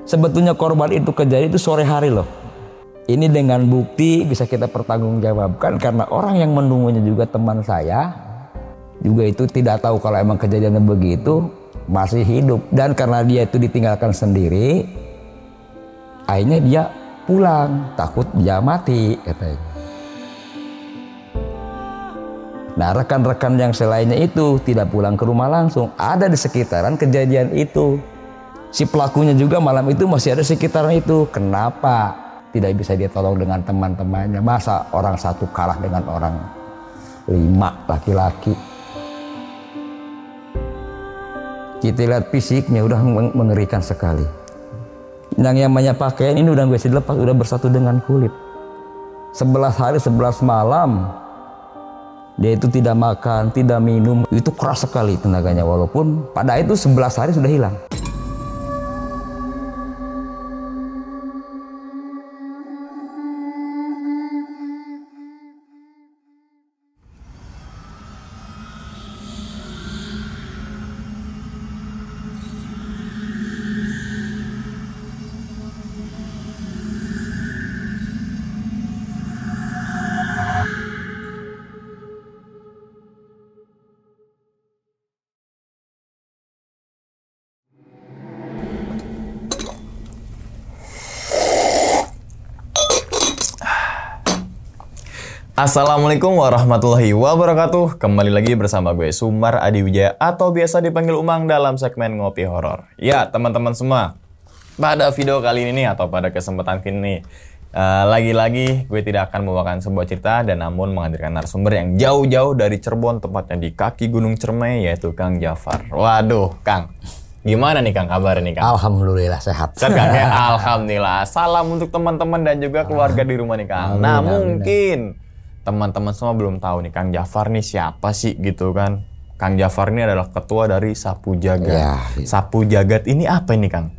Sebetulnya korban itu kejadian itu sore hari loh. Ini dengan bukti bisa kita pertanggungjawabkan karena orang yang menunggunya juga teman saya. Juga itu tidak tahu kalau emang kejadiannya begitu, masih hidup. Dan karena dia itu ditinggalkan sendiri, akhirnya dia pulang, takut dia mati katanya. Nah rekan-rekan yang selainnya itu tidak pulang ke rumah langsung, ada di sekitaran kejadian itu. Si pelakunya juga malam itu masih ada di sekitaran itu. Kenapa tidak bisa dia tolong dengan teman-temannya? Masa orang satu kalah dengan orang 5 laki-laki? Kita lihat fisiknya udah mengerikan sekali. Yang namanya pakaian ini udah bisa dilepas, udah bersatu dengan kulit. 11 hari 11 malam dia itu tidak makan, tidak minum. Itu keras sekali tenaganya, walaupun pada itu 11 hari sudah hilang. Assalamualaikum warahmatullahi wabarakatuh. Kembali lagi bersama gue Sumar Adiwijaya atau biasa dipanggil Umang dalam segmen Ngopi Horor. Ya teman-teman semua, pada video kali ini atau pada kesempatan ini lagi-lagi gue tidak akan membawakan sebuah cerita dan namun menghadirkan narasumber yang jauh-jauh dari Cirebon, tepatnya di kaki Gunung Ciremai, yaitu Kang Jafar. Waduh Kang, gimana nih Kang kabar nih Kang? Alhamdulillah sehat. Sehat Kang ya? Alhamdulillah. Salam untuk teman-teman dan juga keluarga di rumah nih Kang. Nah mungkin teman-teman semua belum tahu nih Kang Jafar nih siapa sih gitu kan. Kang Jafar ini adalah ketua dari Sapu Jagat. Ya, gitu. Sapu Jagat ini apa ini Kang?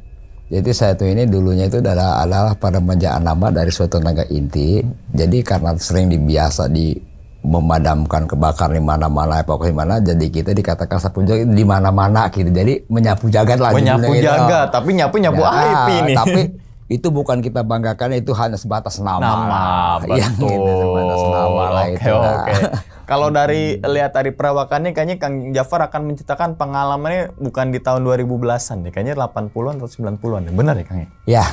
Jadi saya tuh ini dulunya itu adalah pada menjaan nama dari suatu tenaga inti. Jadi karena sering dibiasa di memadamkan kebakaran di mana-mana, pokoknya mana, jadi kita dikatakan Sapu Jagat di mana-mana gitu. Jadi menyapu jagat lah. Menyapu jagat, tapi nyapu ya, aib ini. Tapi itu bukan kita banggakan, itu hanya sebatas nama. Betul. Sebatas nama lah itu. Oke. Kalau lihat dari perawakannya kayaknya Kang Jafar akan menceritakan pengalamannya bukan di tahun 2010-an nih, kayaknya 80-an atau 90-an. Benar ya Kang? Ya,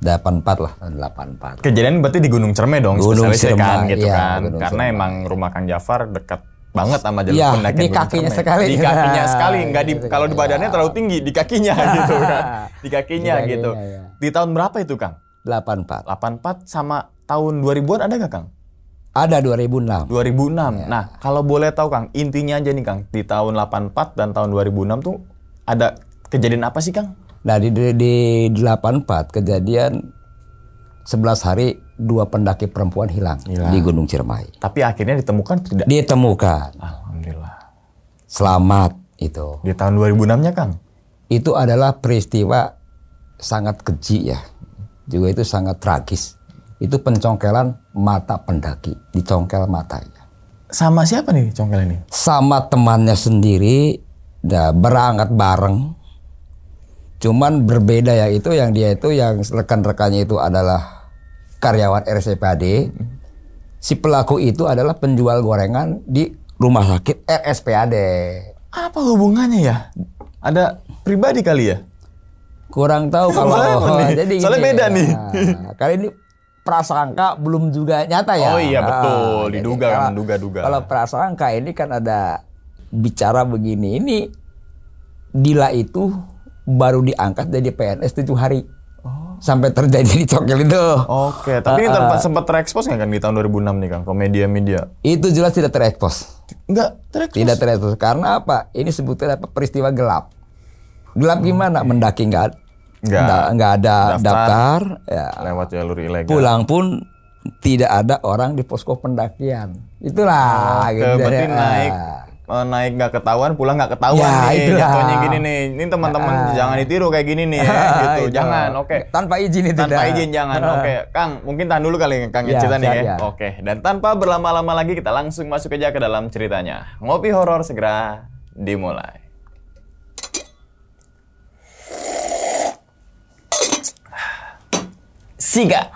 84 lah, 84. Kejadian berarti di Gunung Ciremai dong, spesialisnya kan gitu ya, kan. Karena Ciremai. Emang rumah Kang Jafar dekat banget sama jalur ya, pendakian di kakinya sekali. Di kakinya sekali, enggak di kalau di badannya terlalu tinggi, di kakinya gitu kan. Di kakinya gitu. Ya. Di tahun berapa itu Kang? 84. 84 sama tahun 2000-an ada nggak Kang? Ada 2006. 2006. Ya. Nah, kalau boleh tahu Kang, intinya aja nih Kang, di tahun 84 dan tahun 2006 tuh ada kejadian apa sih Kang? Nah, di 84 kejadian 11 hari 2 pendaki perempuan hilang di Gunung Ciremai. Tapi akhirnya ditemukan tidak? Ditemukan. Alhamdulillah. Selamat itu. Di tahun 2006-nya Kang? Itu adalah peristiwa sangat keji ya. Juga itu sangat tragis. Itu pencongkelan mata pendaki. Dicongkel matanya. Sama siapa nih congkel ini? Sama temannya sendiri. Berangkat bareng. Cuman berbeda ya, itu yang dia itu yang rekan-rekannya itu adalah karyawan RSPAD. Si pelaku itu adalah penjual gorengan di rumah sakit RSPAD. Apa hubungannya ya? Ada pribadi kali ya? Kurang tahu kalau jadi soalnya beda nih. Nah, kali ini prasangka belum juga nyata ya. Oh iya betul, diduga kan, duga-duga. Kalau prasangka ini kan ada bicara begini, ini Dila itu baru diangkat jadi PNS 7 hari. Sampai terjadi dicongkel itu. Oke, tapi ini sempat terekspos nggak kan di tahun 2006 nih Kang, ke media-media? Itu jelas tidak terekspos. Enggak terekspos? Tidak terekspos. Karena apa? Ini sebutnya apa? Peristiwa gelap. Gelap gimana? Mendaki nggak ada daftar ya. Lewat jalur ilegal. Pulang pun tidak ada orang di posko pendakian. Itulah. Gitu. Berarti naik nggak ketahuan, pulang nggak ketahuan ya, nih. Jatuhnya gini nih. Ini teman-teman jangan ditiru kayak gini nih ya, gitu. Jangan, oke. Tanpa izin itu. Tanpa izin jangan, oke. Kang, mungkin tahan dulu kali Kang cerita nih ya. Oke, dan tanpa berlama-lama lagi kita langsung masuk aja ke dalam ceritanya. Ngopi horor segera dimulai. Siga.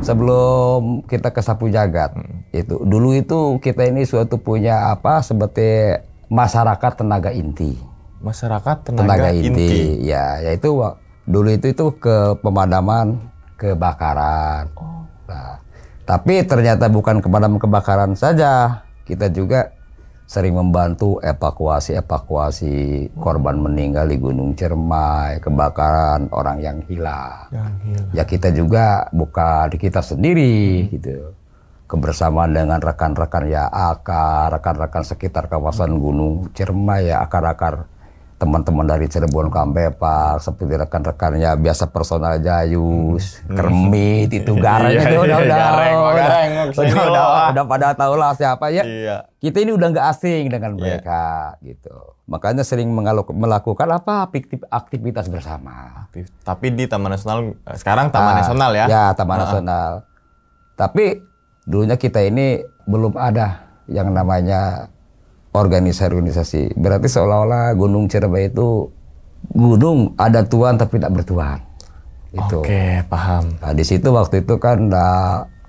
Sebelum kita ke Sapu Jagat, itu dulu itu kita ini suatu punya apa seperti masyarakat tenaga inti. Masyarakat tenaga inti. Ya, yaitu dulu itu ke pemadaman kebakaran. Nah, tapi ternyata bukan pemadam kebakaran saja, kita juga sering membantu evakuasi korban meninggal di Gunung Ciremai, kebakaran, orang yang hilang. Ya kita juga bukan kita sendiri gitu. Kebersamaan dengan rekan-rekan ya rekan-rekan sekitar kawasan Gunung Ciremai ya akar-akar teman-teman dari Cirebon Kambepak seperti rekan-rekannya biasa personal Jayus, Kermit itu Gareng itu udah pada tahu lah siapa ya. Iya. Kita ini udah nggak asing dengan mereka gitu. Makanya sering melakukan apa aktivitas bersama. Tapi di Taman Nasional sekarang Taman Nasional ya? Ya Taman Nasional. Tapi dulunya kita ini belum ada yang namanya organisasi. Berarti seolah-olah Gunung Ciremai itu gunung ada tuan tapi tidak bertuan. Itu. Oke, paham. Nah, di situ waktu itu kan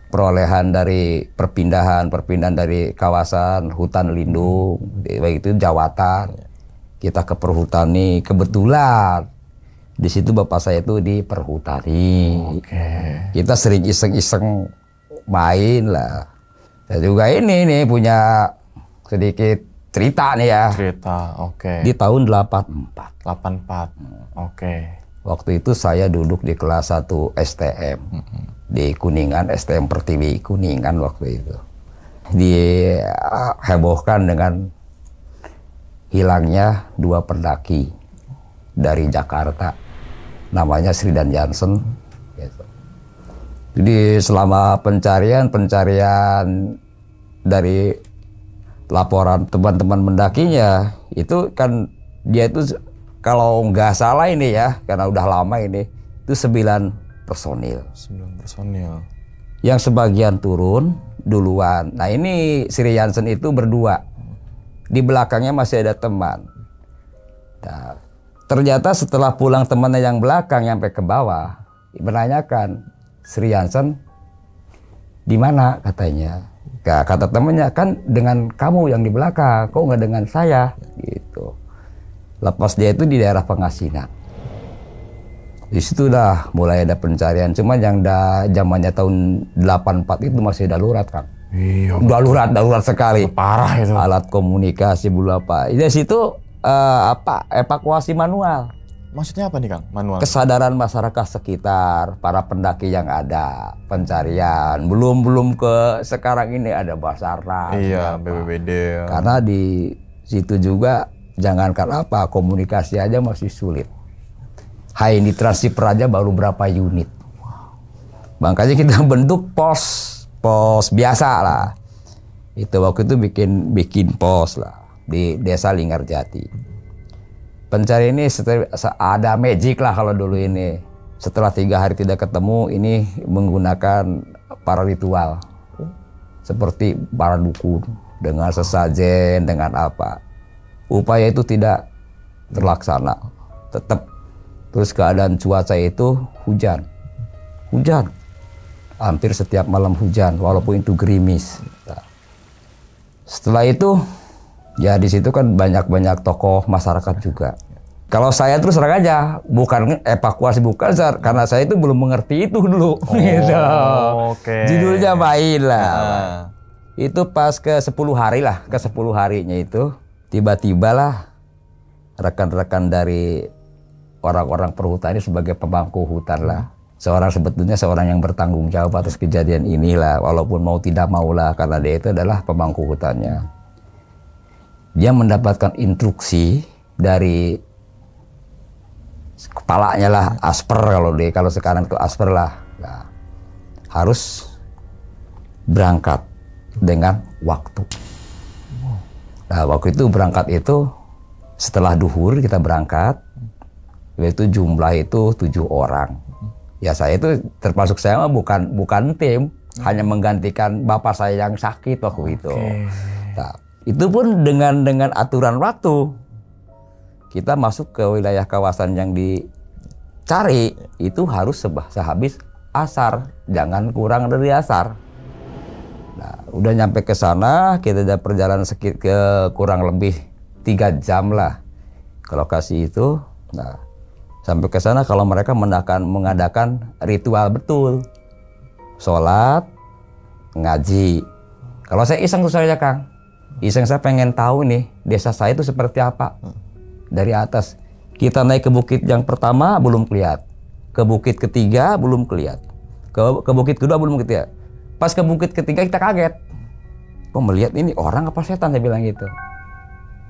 perolehan dari perpindahan dari kawasan hutan lindung, baik itu jawatan. Kita ke perhutani, kebetulan di situ bapak saya itu di perhutani. Oke. Kita sering iseng-iseng main lah. Saya juga ini punya sedikit cerita nih ya. Cerita, oke. Di tahun 84. 84, oke. Waktu itu saya duduk di kelas 1 STM. Di Kuningan, STM Pertiwi Kuningan waktu itu. Dihebohkan dengan hilangnya 2 pendaki dari Jakarta. Namanya Sri dan Jansen. Gitu. Jadi selama pencarian dari laporan teman-teman mendakinya itu kan dia itu kalau nggak salah ini ya karena udah lama ini itu 9 personil. 9 personil. Yang sebagian turun duluan. Nah ini Sri Jansen itu berdua. Di belakangnya masih ada teman. Nah, ternyata setelah pulang temannya yang belakang sampai ke bawah menanyakan Sri Jansen di mana katanya. Kata temannya kan dengan kamu yang di belakang, kok nggak dengan saya gitu. Lepas dia itu di daerah Pengasinan. Di situ dah mulai ada pencarian. Cuma yang zamannya tahun 84 itu masih darurat kan. Iya. Darurat sekali. Parah itu. Alat komunikasi belum apa. Di situ evakuasi manual. Maksudnya apa nih Kang? Manual? Kesadaran masyarakat sekitar, para pendaki yang ada, pencarian. Belum ke sekarang ini ada Basarnas. Iya, BPBD. Karena di situ juga jangankan apa, komunikasi aja masih sulit. High nitrasi Praja baru berapa unit. Makanya kita bentuk pos biasa lah. Itu waktu itu bikin pos lah di Desa Linggarjati. Pencari ini ada magic lah kalau dulu ini. Setelah 3 hari tidak ketemu, ini menggunakan para ritual. Seperti para dukun, dengan sesajen, dengan apa. Upaya itu tidak terlaksana. Tetap. Terus keadaan cuaca itu hujan. Hampir setiap malam hujan, walaupun itu gerimis. Nah, setelah itu, ya di situ kan banyak tokoh masyarakat juga. Kalau saya terus terang aja, bukan evakuasi karena saya itu belum mengerti itu dulu. Gitu. Oke. Judulnya main lah. Itu pas ke 10 hari lah, ke 10 harinya itu tiba-tiba lah rekan-rekan dari orang-orang perhutani sebagai pemangku hutan lah. Sebetulnya seorang yang bertanggung jawab atas kejadian inilah, walaupun mau tidak mau lah, karena dia itu adalah pemangku hutannya. Dia mendapatkan instruksi dari kepalanya lah, Asper kalau sekarang itu Asper lah. Nah, harus berangkat dengan waktu. Nah, waktu itu berangkat itu setelah duhur kita berangkat, yaitu jumlah itu 7 orang. Ya saya itu termasuk saya mah bukan tim, hanya menggantikan bapak saya yang sakit waktu itu. Nah, itu pun dengan aturan waktu. Kita masuk ke wilayah kawasan yang dicari itu harus sehabis asar, jangan kurang dari asar. Nah, udah nyampe ke sana, kita udah perjalanan kurang lebih 3 jam lah ke lokasi itu. Nah, sampai ke sana kalau mereka mengadakan ritual betul, sholat, ngaji. Kalau saya iseng saja Kang, saya pengen tahu nih desa saya itu seperti apa dari atas. Kita naik ke bukit yang pertama belum kelihatan, ke bukit ketiga belum kelihatan, ke bukit kedua belum kelihatan. Pas ke bukit ketiga kita kaget, kok melihat ini orang apa setan, saya bilang gitu.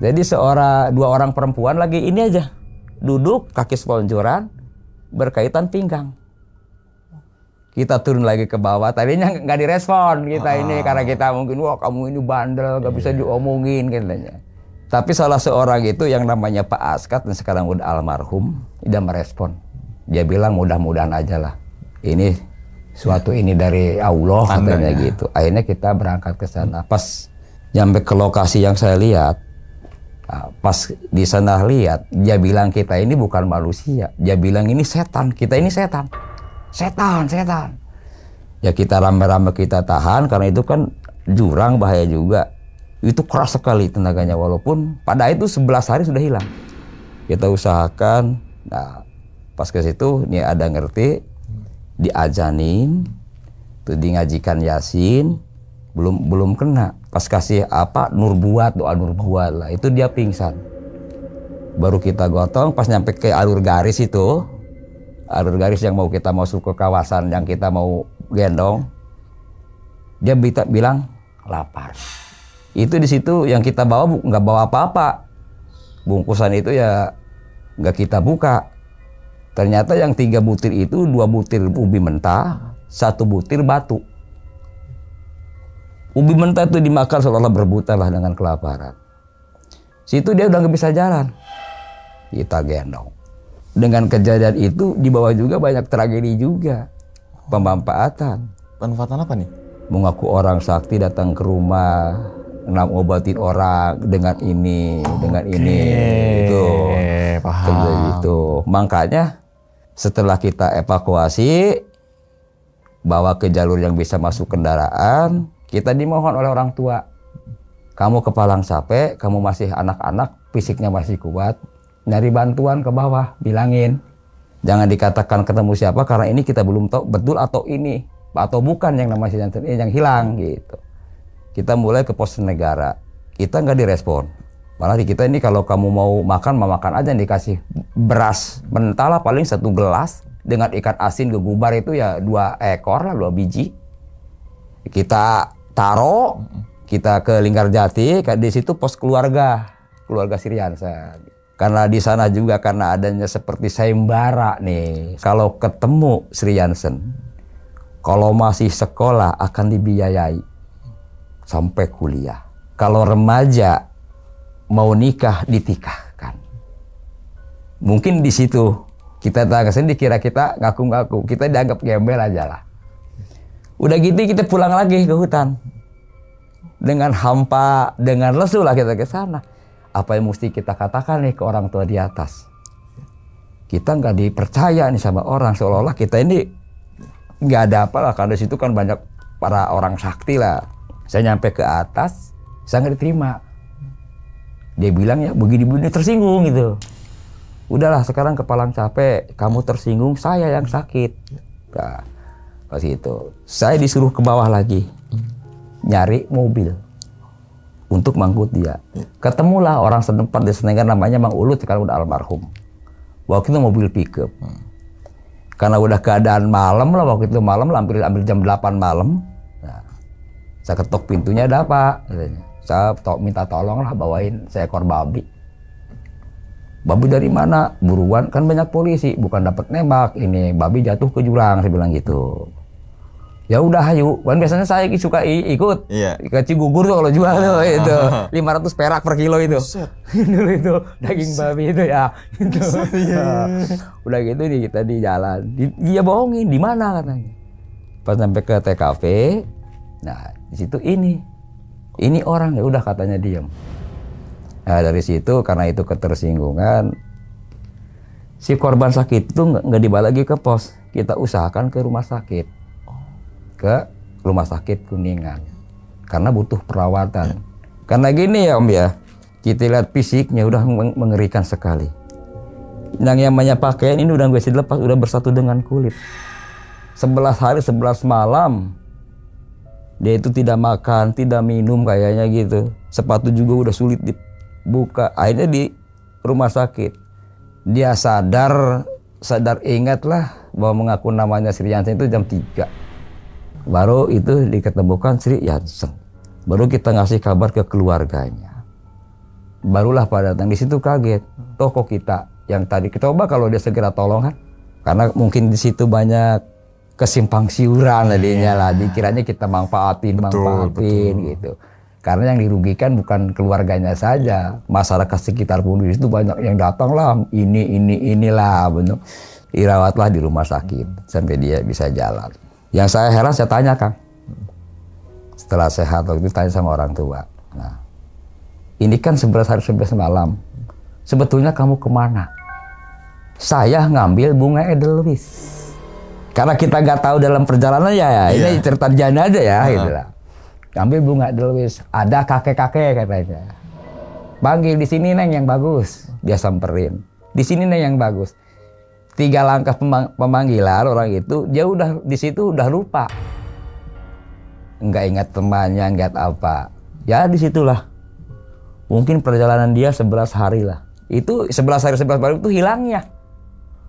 Jadi 2 orang perempuan lagi ini aja, duduk kaki selonjoran berkaitan pinggang. Kita turun lagi ke bawah, tadinya nggak direspon kita ini karena kita mungkin wah kamu ini bandel nggak bisa diomongin katanya. Tapi salah seorang itu yang namanya Pak Askat dan sekarang udah almarhum, dia merespon. Dia bilang mudah-mudahan aja lah ini suatu ini dari Allah katanya gitu. Akhirnya kita berangkat ke sana. Pas nyampe ke lokasi yang saya lihat, nah, pas di sana lihat, dia bilang kita ini bukan manusia. Dia bilang ini setan, kita ini setan. Setan. Ya kita rame-rame kita tahan karena itu kan jurang, bahaya juga. Itu keras sekali tenaganya, walaupun pada itu 11 hari sudah hilang. Kita usahakan, nah pas ke situ nih ada ngerti, diajanin, tuh ngajikan Yasin, belum kena. Pas kasih apa doa nur buat lah, itu dia pingsan. Baru kita gotong, pas nyampe ke alur garis itu, alur garis yang mau kita masuk ke kawasan yang kita mau gendong, dia bilang lapar. Itu di situ yang kita bawa nggak bawa apa-apa, bungkusan itu ya nggak kita buka. Ternyata yang 3 butir itu 2 butir ubi mentah, 1 butir batu. Ubi mentah itu dimakan seolah-olah berbuta lah dengan kelaparan. Situ dia udah nggak bisa jalan, kita gendong. Dengan kejadian itu di bawah juga banyak tragedi juga, pemanfaatan. Pemanfaatan apa nih? Mengaku orang sakti datang ke rumah, ngobatin orang dengan ini, itu, paham. Itu. Makanya setelah kita evakuasi, bawa ke jalur yang bisa masuk kendaraan, kita dimohon oleh orang tua, kamu ke Palangsape, kamu masih anak-anak, fisiknya masih kuat, nyari bantuan ke bawah, bilangin, jangan dikatakan ketemu siapa karena ini kita belum tahu betul atau ini atau bukan yang namanya yang hilang gitu. Kita mulai ke pos negara, kita nggak direspon. Malah di kita ini kalau kamu mau makan aja, dikasih beras mentah lah paling 1 gelas dengan ikan asin gegubar itu ya 2 ekor lah, 2 biji. Kita taruh, kita ke Linggarjati, di situ pos keluarga Sriansen. Karena di sana juga karena adanya seperti sayembara nih, kalau ketemu Sriansen, kalau masih sekolah akan dibiayai sampai kuliah. Kalau remaja mau nikah ditikahkan. Mungkin di situ kita tanggasin, dikira kita ngaku-ngaku, kita dianggap gembel aja lah. Udah gitu kita pulang lagi ke hutan dengan hampa, dengan lesu lah kita ke sana. Apa yang mesti kita katakan nih ke orang tua di atas? Kita nggak dipercaya nih sama orang, seolah-olah kita ini nggak ada apa lah, karena di situ kan banyak para orang sakti lah. Saya nyampe ke atas, saya nggak diterima. Dia bilang ya begini-begini, tersinggung gitu. Udahlah sekarang kepala capek, kamu tersinggung, saya yang sakit. Nah, pas itu saya disuruh ke bawah lagi, nyari mobil untuk mangkut dia. Ketemulah orang setempat di Senenggar namanya Mang Ulut, sekarang udah almarhum. Waktu itu mobil pickup. Karena udah keadaan malam lah, waktu itu malam lah, hampir jam 8 malam. Nah, saya ketok pintunya, ada apa? Katanya. Saya minta tolong lah bawain seekor babi. Babi dari mana? Buruan, kan banyak polisi, bukan dapat nembak. Ini babi jatuh ke jurang, saya bilang gitu. Ya udah ayo, kan biasanya saya suka ikut. Iya. Ke Cigugur tuh kalau jual tuh itu 500 perak per kilo itu. Dulu itu daging babi itu ya. Itu. Udah gitu nih kita di jalan. Dia bohongin di mana katanya. Pas sampai ke TKP, nah di situ ini orang, ya udah katanya diam. Nah dari situ karena itu ketersinggungan, si korban sakit itu nggak dibawa lagi ke pos, kita usahakan ke rumah sakit. Ke rumah sakit Kuningan karena butuh perawatan. Karena gini ya Om ya, kita lihat fisiknya udah mengerikan sekali. Yang namanya pakaian ini udah gue dilepas, udah bersatu dengan kulit. 11 hari 11 malam dia itu tidak makan, tidak minum kayaknya gitu. Sepatu juga udah sulit dibuka. Akhirnya di rumah sakit dia sadar ingatlah bahwa mengaku namanya Sri Yansen itu jam 3. Baru itu diketemukan Sri Yansen. Baru kita ngasih kabar ke keluarganya. Barulah pada datang di situ kaget. Toko kita yang tadi coba kalau dia segera tolong kan, karena mungkin di situ banyak kesimpang siuran tadinya lah. Dikiranya kita manfaatin gitu. Karena yang dirugikan bukan keluarganya saja, masyarakat sekitar pun di situ banyak yang datang lah. Inilah benar. Dirawatlah di rumah sakit sampai dia bisa jalan. Yang saya heran, saya tanya Kang, setelah sehat waktu itu tanya sama orang tua. Nah, ini kan 11 hari 11 malam. Sebetulnya kamu kemana? Saya ngambil bunga Edelweiss. Karena kita nggak tahu dalam perjalanan ya, ini cerita jana aja ya, gitu lah. Ngambil bunga Edelweiss. Ada kakek-kakek katanya. Panggil di sini Neng yang bagus. Dia samperin. Di sini Neng yang bagus. 3 langkah pemanggilan orang itu, dia udah di situ udah lupa, nggak ingat temannya, nggak apa. Ya disitulah, mungkin perjalanan dia 11 hari lah. Itu 11 hari 11 malam itu hilangnya.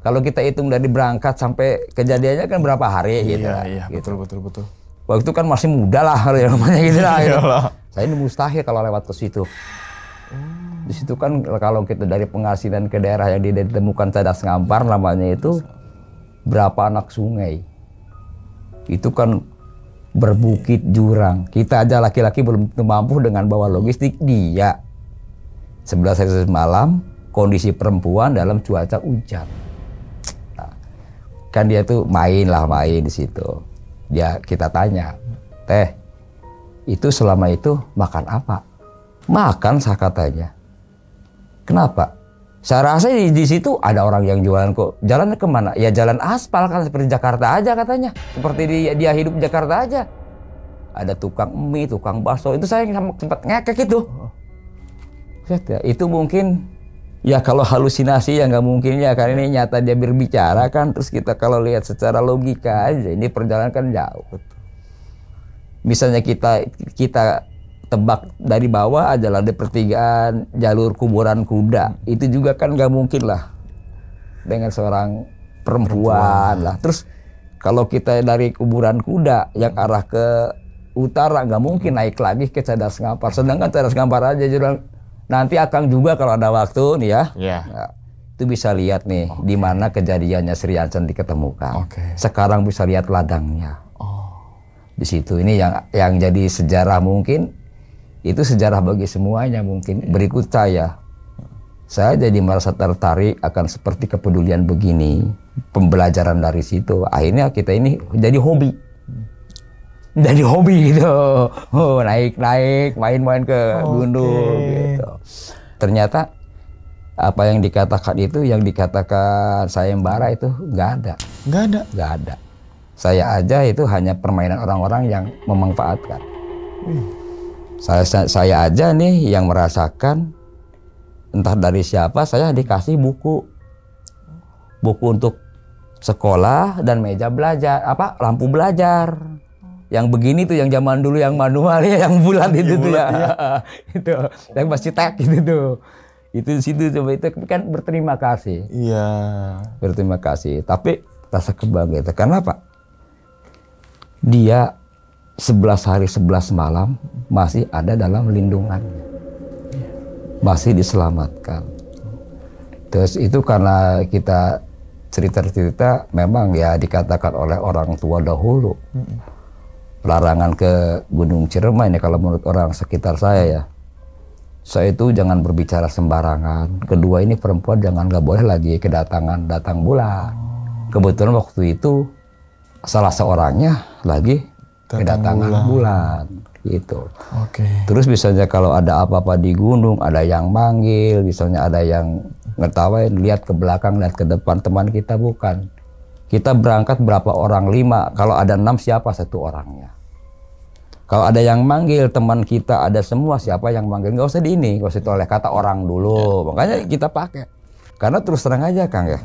Kalau kita hitung dari berangkat sampai kejadiannya kan berapa hari gitu lah. Iya, gitu. Betul. Waktu itu kan masih muda lah, kalau namanya gitu lah. Gitu. Saya ini mustahil kalau lewat ke situ. Di situ kan kalau kita dari penghasilan ke daerah yang ditemukan Cadas Ngampar namanya itu berapa anak sungai. Itu kan berbukit jurang. Kita aja laki-laki belum mampu dengan bawa logistik dia. 11 hari malam kondisi perempuan dalam cuaca hujan. Nah, kan dia tuh main di situ. Kita tanya, "Teh, itu selama itu makan apa?" "Makan," saya katanya. "Kenapa?" "Saya rasa di situ ada orang yang jualan kok." "Jalannya kemana?" "Ya jalan aspal kan seperti Jakarta aja," katanya. "Seperti dia hidup Jakarta aja. Ada tukang mie, tukang bakso." Itu saya sempat ngekek itu. Ya, itu mungkin ya kalau halusinasi ya nggak mungkin ya, karena ini nyata dia berbicara kan. Terus kita kalau lihat secara logika aja, ini perjalanan kan jauh. Misalnya kita tebak dari bawah aja lah, di pertigaan jalur kuburan kuda, itu juga kan nggak mungkin lah dengan seorang perempuan lah. Terus kalau kita dari kuburan kuda yang arah ke utara nggak mungkin naik lagi ke Cadas Ngampar. Sedangkan Cadas Ngampar aja jurang. Nanti Akang juga kalau ada waktu nih ya, nah, itu bisa lihat nih di mana kejadiannya Sri Yansen diketemukan. Sekarang bisa lihat ladangnya. Di situ ini yang jadi sejarah mungkin. Itu sejarah bagi semuanya mungkin. Berikut saya jadi merasa tertarik akan seperti kepedulian begini, pembelajaran dari situ. Akhirnya kita ini jadi hobi gitu. Naik main-main ke gunung gitu. Ternyata apa yang dikatakan itu, yang dikatakan sayembara itu nggak ada. Saya aja itu hanya permainan orang-orang yang memanfaatkan. Saya aja nih yang merasakan, entah dari siapa, saya dikasih buku untuk sekolah dan meja belajar, lampu belajar. Yang begini tuh, yang zaman dulu yang manual ya, yang bulat itu tuh ya. Itu yang masih tek gitu tuh. Itu di situ coba itu kan berterima kasih. Iya. Berterima kasih. Tapi rasa kebahagiaan. Kenapa? Dia 11 hari 11 malam masih ada dalam lindungan. Masih diselamatkan. Terus itu karena kita cerita-cerita memang ya dikatakan oleh orang tua dahulu. Larangan ke Gunung Ciremai ini kalau menurut orang sekitar saya ya. Saya itu jangan berbicara sembarangan. Kedua ini perempuan nggak boleh lagi datang bulan. Kebetulan waktu itu salah seorangnya lagi kedatangan bulan gitu. Terus misalnya kalau ada apa-apa di gunung, ada yang manggil, misalnya ada yang ngetawain, lihat ke belakang, lihat ke depan, teman kita bukan. Kita berangkat berapa orang? 5. Kalau ada 6 siapa 1 orangnya? Kalau ada yang manggil teman kita, ada semua siapa yang manggil, nggak usah nggak usah oleh kata orang dulu. Makanya kita pakai. Karena terus terang aja Kang ya.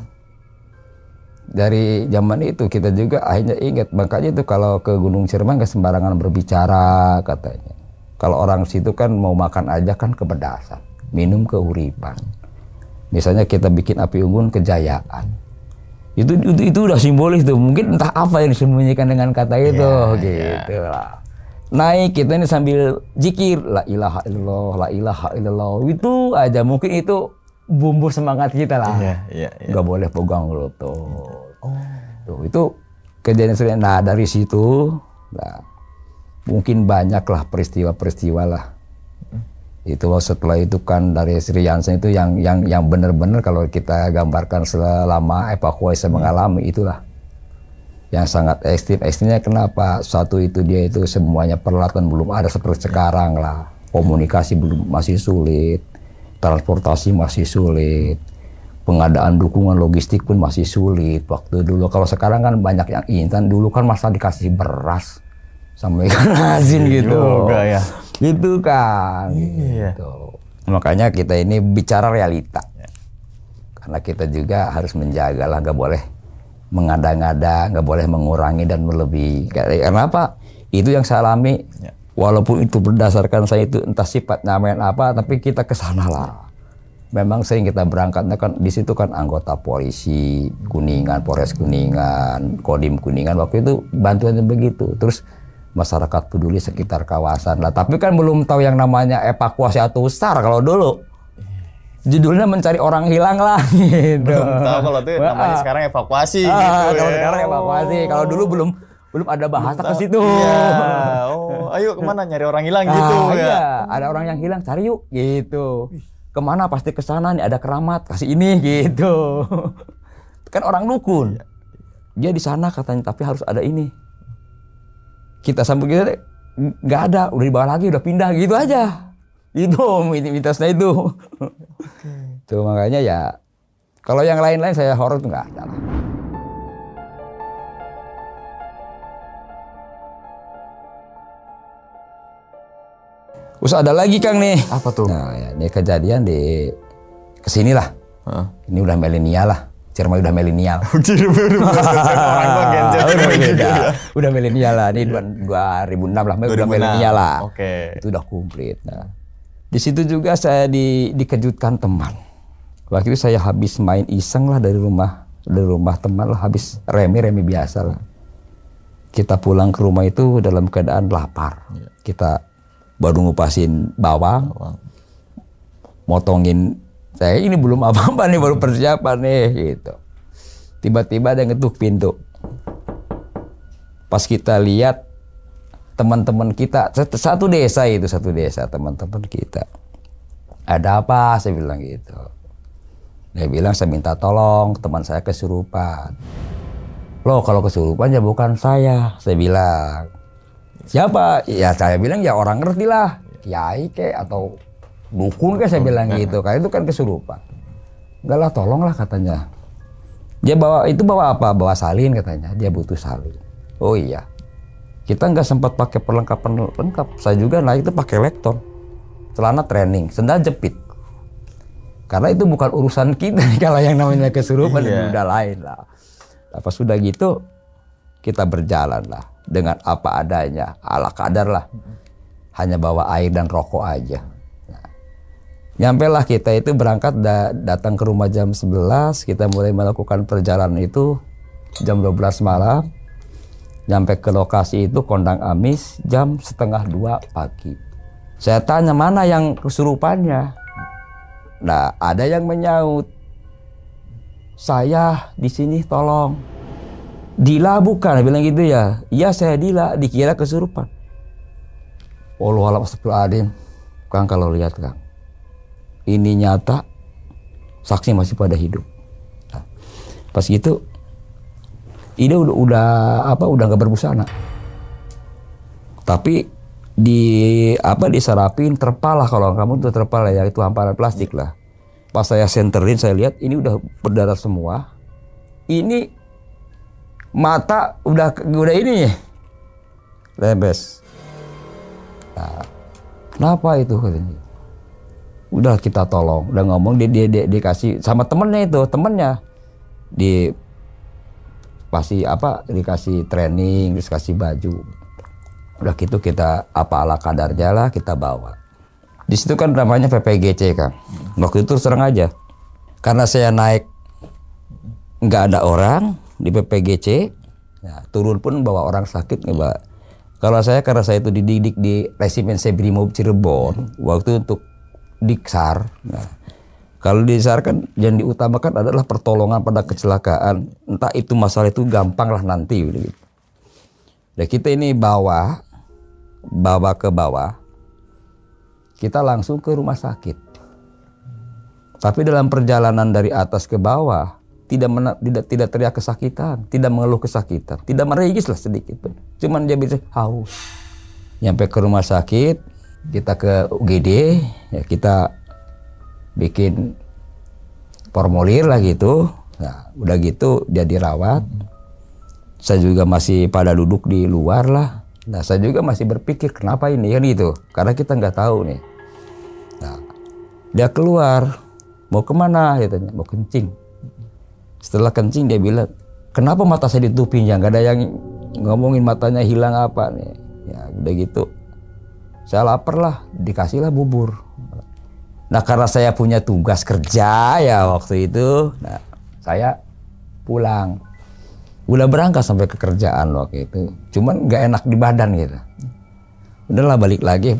Dari zaman itu kita juga akhirnya ingat, makanya itu kalau ke Gunung Ciremai nggak sembarangan berbicara katanya. Kalau orang situ kan mau makan aja kan kepedasan, minum keuripan. Misalnya kita bikin api unggun kejayaan. Itu udah simbolis tuh. Mungkin entah apa yang disembunyikan dengan kata itu gitu lah. Naik kita ini sambil zikir la ilaha illallah, la ilaha illallah. Itu aja mungkin itu bumbu semangat kita lah. Nggak boleh pegang lutut. Tuh, itu kejadian sering. Nah dari situ, nah, mungkin banyaklah peristiwa-peristiwa lah. Itu setelah itu kan dari Sri Yansen itu yang benar-benar kalau kita gambarkan selama evakuasi mengalami itulah yang sangat ekstrim. Ekstrimnya kenapa? Satu itu dia itu semuanya peralatan belum ada seperti sekarang lah. Komunikasi masih sulit, transportasi masih sulit, pengadaan dukungan logistik pun masih sulit waktu dulu. Kalau sekarang kan banyak yang instan, dulu kan masa dikasih beras sama ikan asin gitu. Juga ya. Gitu kan. Gitu. Makanya kita ini bicara realita. Karena kita juga harus menjaga lah, nggak boleh mengada-ngada, nggak boleh mengurangi dan melebihi. Karena apa? Itu yang saya alami. Walaupun itu berdasarkan saya itu entah sifatnya main apa, tapi kita kesana lah. Memang sering kita berangkatnya kan di situ kan anggota polisi Kuningan, Polres Kuningan, Kodim Kuningan waktu itu bantuannya begitu. Terus masyarakat peduli sekitar kawasan lah. Tapi kan belum tahu yang namanya evakuasi atau SAR kalau dulu. Judulnya mencari orang hilang lah gitu. Belum tahu kalau itu namanya sekarang evakuasi gitu. Kalau sekarang evakuasi. Kalau dulu belum ada bahasa ke situ. Iya. Oh, ayo kemana nyari orang hilang gitu ya. Iya, ada orang yang hilang cari yuk gitu. Kemana pasti ke sana nih ada keramat kasih ini gitu. Kan orang dukun. Dia di sana katanya tapi harus ada ini. Kita sampai kita nggak ada, udah dibawa lagi, udah pindah gitu aja. Itu mitosnya itu. Tuh makanya ya kalau yang lain-lain saya horor tuh nggak ada lah. Terus ada lagi Kang nih. Apa tuh? Nah ya, ini kejadian di kesini lah. Ini udah milenial lah. Ciremai udah milenial. Udah milenial lah. Ini 2006 lah, udah milenial lah. Itu udah komplit. Nah, di situ juga saya dikejutkan teman. Waktu itu saya habis main iseng lah dari rumah teman lah, habis remi biasa lah. Kita pulang ke rumah itu dalam keadaan lapar. Kita baru ngupasin bawang, motongin. Saya ini belum apa-apa nih, baru persiapan nih gitu. Tiba-tiba ada yang ngetuk pintu. Pas kita lihat teman-teman kita, satu desa teman-teman kita. Ada apa? Saya bilang gitu. Dia bilang saya minta tolong, teman saya kesurupan. Loh kalau kesurupan ya bukan saya bilang. Siapa? Ya saya bilang ya orang ngerti lah. Kiai kek atau dukun kan saya bilang gitu, karena itu kan kesurupan. Enggak lah, tolonglah katanya. Dia bawa apa? Bawa salin katanya. Dia butuh salin. Oh iya. Kita nggak sempat pakai perlengkapan lengkap. Saya juga naik itu pakai lekton, celana training, sendal jepit. Karena itu bukan urusan kita kalau yang namanya kesurupan udah lain lah. Apa sudah gitu kita berjalan lah dengan apa adanya, ala kadar lah. Hanya bawa air dan rokok aja. Nyampailah kita itu berangkat datang ke rumah jam 11, kita mulai melakukan perjalanan itu jam 12 malam. Nyampe ke lokasi itu Kondang Amis jam 1:30 pagi. Saya tanya mana yang kesurupannya. Nah, ada yang menyaut, saya di sini tolong. Dila bukan, bilang gitu ya. Iya saya Dila, dikira kesurupan. Wallahualam astagfirullahaladzim. Kang kalau lihat Kang, ini nyata, saksi masih pada hidup. Nah, pas gitu, ini udah nggak berbusana. Tapi diserapin terpal lah, kalau kamu tuh terpal ya, itu hamparan plastik lah. Pas saya senterin, saya lihat ini udah berdarah semua. Ini mata udah ini lembes. Nah, kenapa itu katanya? Udah kita tolong, udah ngomong dia dikasih sama temennya itu, dikasih training, dikasih baju. Udah gitu kita ala kadarnya lah kita bawa. Di situ kan namanya PPGC Kang. Waktu itu serang aja. Karena saya naik nggak ada orang di PPGC, nah, turun pun bawa orang sakit nggak. Karena saya itu dididik di Resimen Sebrimob Cirebon waktu untuk Diksar. Nah, kalau di SAR kan yang diutamakan adalah pertolongan pada kecelakaan. Entah itu masalah itu gampang lah nanti gitu. Dan kita ini bawa ke bawah. Kita langsung ke rumah sakit. Tapi dalam perjalanan dari atas ke bawah tidak teriak kesakitan, tidak mengeluh kesakitan, tidak meringis lah sedikit pun. Cuman dia bisa haus. Nyampe ke rumah sakit, kita ke UGD, ya kita bikin formulir lah gitu. Nah, udah gitu dia dirawat. Saya juga masih pada duduk di luar lah. Nah, saya juga masih berpikir kenapa ini kan gitu. Karena kita nggak tahu nih. Nah, dia keluar, mau kemana? Dia tanya, mau kencing. Setelah kencing dia bilang, kenapa mata saya ditutupin ya? Nggak ada yang ngomongin matanya hilang apa nih. Ya udah gitu. Saya lapar lah, dikasihlah bubur. Nah, karena saya punya tugas kerja ya waktu itu, nah saya pulang. Udah berangkat sampai ke kerjaan waktu itu, cuman nggak enak di badan gitu. Udahlah balik lagi.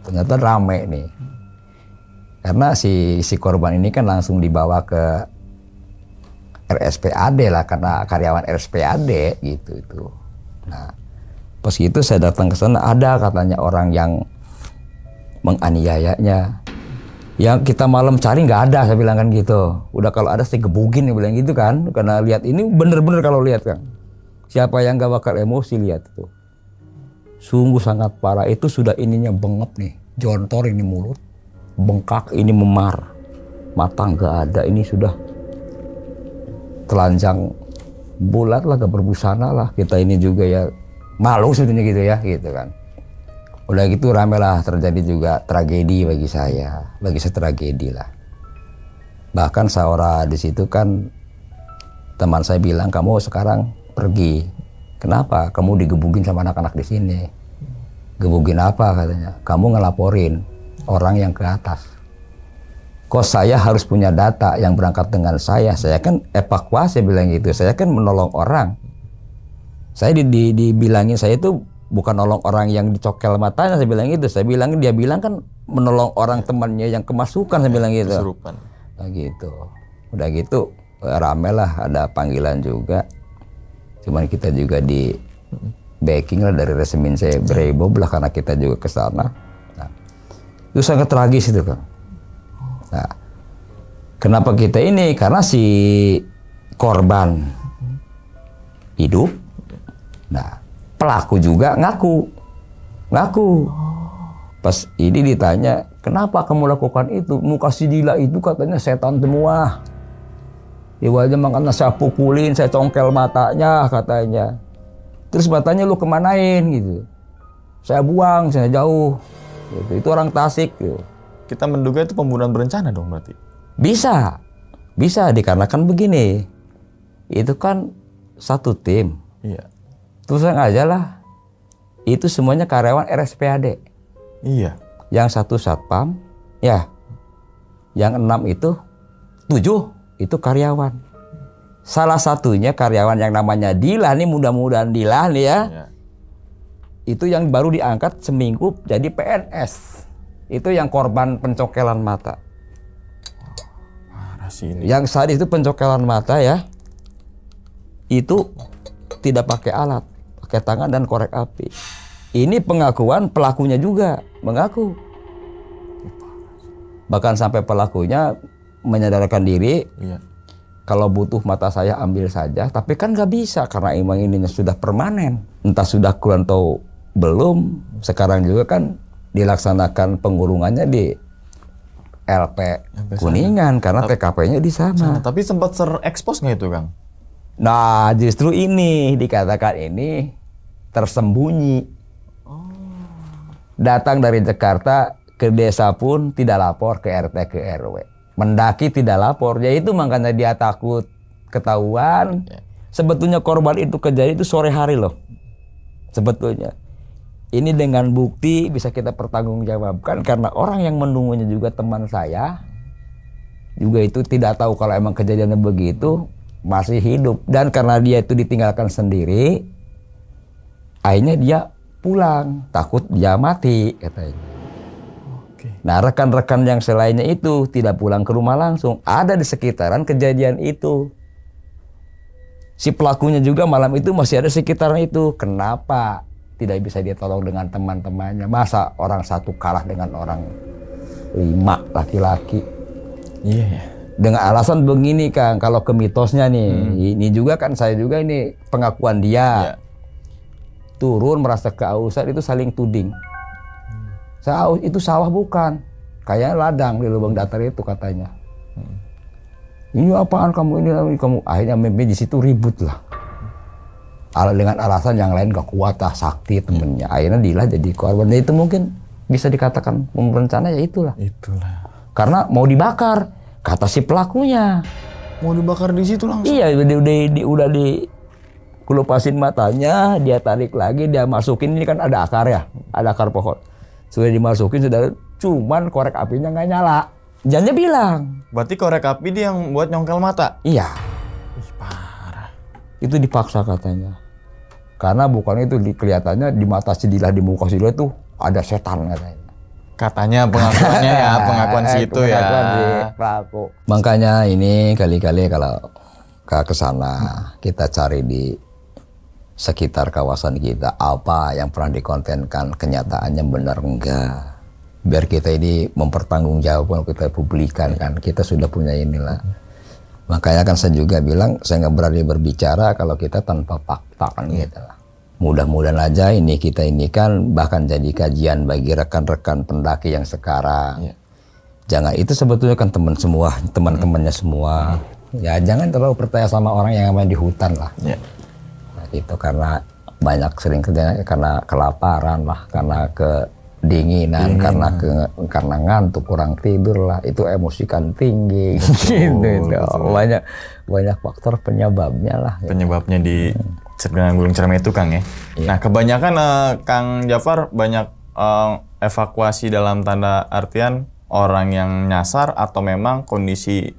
Ternyata rame nih, karena si korban ini kan langsung dibawa ke RSPAD lah, karena karyawan RSPAD gitu itu. Nah, pas gitu saya datang ke sana, ada katanya orang yang menganiayanya. Yang kita malam cari nggak ada, saya bilang kan gitu. Udah kalau ada saya gebugin, dia bilang gitu kan. Karena lihat ini bener-bener kalau lihat kan. Siapa yang nggak bakal emosi lihat itu. Sungguh sangat parah, itu sudah ininya bengep nih. Jontor ini mulut, bengkak ini memar. Mata nggak ada, ini sudah telanjang bulat lah, gak berbusana lah. Kita ini juga ya malu sebenarnya gitu ya, gitu kan. Udah gitu rame lah, terjadi juga tragedi bagi saya tragedi lah. Bahkan seorang di situ kan teman saya bilang, kamu sekarang pergi. Kenapa? Kamu digebugin sama anak-anak di sini. Gebugin apa katanya? Kamu ngelaporin orang yang ke atas. Kok saya harus punya data yang berangkat dengan saya kan evakuasi, bilang gitu. Saya kan menolong orang. Saya dibilangin saya itu bukan nolong orang yang dicokel matanya, saya bilang gitu. Dia bilang kan menolong orang temannya yang kemasukan, saya bilang gitu. Kesurupan. Nah gitu. Udah gitu rame lah, ada panggilan juga. Cuman kita juga di backing lah dari Resimen Sebrimob lah, karena kita juga ke sana. Nah, itu sangat tragis itu kan. Nah, kenapa kita ini? Karena si korban hidup. Nah, pelaku juga ngaku. Pas ini ditanya, kenapa kamu lakukan itu? Muka si Dila itu katanya setan semua. Iwanya makanya saya pukulin, saya congkel matanya katanya. Terus matanya lu kemanain gitu? Saya buang, saya jauh. Gitu. Itu orang Tasik. Gitu. Kita menduga itu pembunuhan berencana dong berarti? Bisa dikarenakan begini. Itu kan satu tim. Iya. Terus aja lah. Itu semuanya karyawan RSPAD. Iya. Yang satu satpam, Ya, yang 6 itu 7 itu karyawan. Salah satunya karyawan yang namanya Dila nih, mudah-mudahan Dila nih ya. Itu yang baru diangkat seminggu jadi PNS. Itu yang korban pencokelan mata. Yang saat itu pencokelan mata ya. Itu tidak pakai alat, pakai tangan dan korek api. Ini pengakuan pelakunya juga mengaku. Bahkan sampai pelakunya menyadarkan diri, kalau butuh mata saya ambil saja. Tapi kan nggak bisa karena emang ini sudah permanen. Entah sudah kurang atau belum. Sekarang juga kan dilaksanakan pengurungannya di LP Kuningan karena TKP-nya di sana. Tapi sempat terekspos nggak itu, Kang? Nah, justru ini dikatakan ini tersembunyi. Datang dari Jakarta ke desa pun tidak lapor ke RT ke RW. Mendaki tidak lapor. Ya itu makanya dia takut ketahuan. Sebetulnya korban itu kejadian itu sore hari loh. Sebetulnya. Ini dengan bukti bisa kita pertanggungjawabkan karena orang yang menunggunya juga teman saya. Juga itu tidak tahu kalau emang kejadiannya begitu. Masih hidup, dan karena dia itu ditinggalkan sendiri, akhirnya dia pulang, takut dia mati katanya. Nah, rekan-rekan yang selainnya itu tidak pulang ke rumah langsung, ada di sekitaran kejadian itu. Si pelakunya juga malam itu masih ada di sekitaran itu. Kenapa tidak bisa dia tolong dengan teman-temannya? Masa orang satu kalah dengan orang 5 laki-laki? Iya ya. Dengan alasan begini, Kang, kalau ke mitosnya nih, ini juga kan saya juga ini pengakuan dia. Turun merasa keausan itu saling tuding. Itu sawah bukan, kayaknya ladang di lubang datar itu katanya. Ini apaan kamu ini kamu? Akhirnya di situ ribut lah. Dengan alasan yang lain gak kuat lah, sakti temennya. Akhirnya Dila jadi korban. Dan itu mungkin bisa dikatakan berencana ya itulah. Karena mau dibakar. Kata si pelakunya mau dibakar di situ langsung. Iya, udah dikelupasin matanya, dia tarik lagi, dia masukin. Ini kan ada akar ya, ada akar pohon. Sudah dimasukin, sudah cuman korek apinya nggak nyala. Jannya bilang. Berarti korek api dia yang buat nyongkel mata? Iya. Ih, parah. Itu dipaksa katanya. Karena bukan itu kelihatannya di mata si Dila, di muka si Dila tuh ada setan katanya. Katanya pengakuannya ya, pengakuan si itu ya. Pelaku. Makanya ini kali-kali kalau ke sana kita cari di sekitar kawasan kita apa yang pernah dikontenkan, kenyataannya benar enggak. Biar kita ini mempertanggungjawabkan, kita publikan kan. Kita sudah punya inilah. Makanya kan saya juga bilang saya nggak berani berbicara kalau kita tanpa fakta kan gitu lah. Mudah-mudahan aja ini kita ini kan bahkan jadi kajian bagi rekan-rekan pendaki yang sekarang. Jangan, itu sebetulnya kan teman semua, teman-temannya semua. Ya jangan terlalu percaya sama orang yang main di hutan lah. Nah, itu karena banyak sering kerjanya karena kelaparan lah, karena kedinginan, karena ngantuk, kurang tidur lah. Itu emosi kan tinggi. Banyak faktor penyebabnya lah. Penyebabnya di dengan Gunung Ciremai itu, Kang ya. Nah, kebanyakan Kang Jafar banyak evakuasi dalam tanda artian orang yang nyasar atau memang kondisi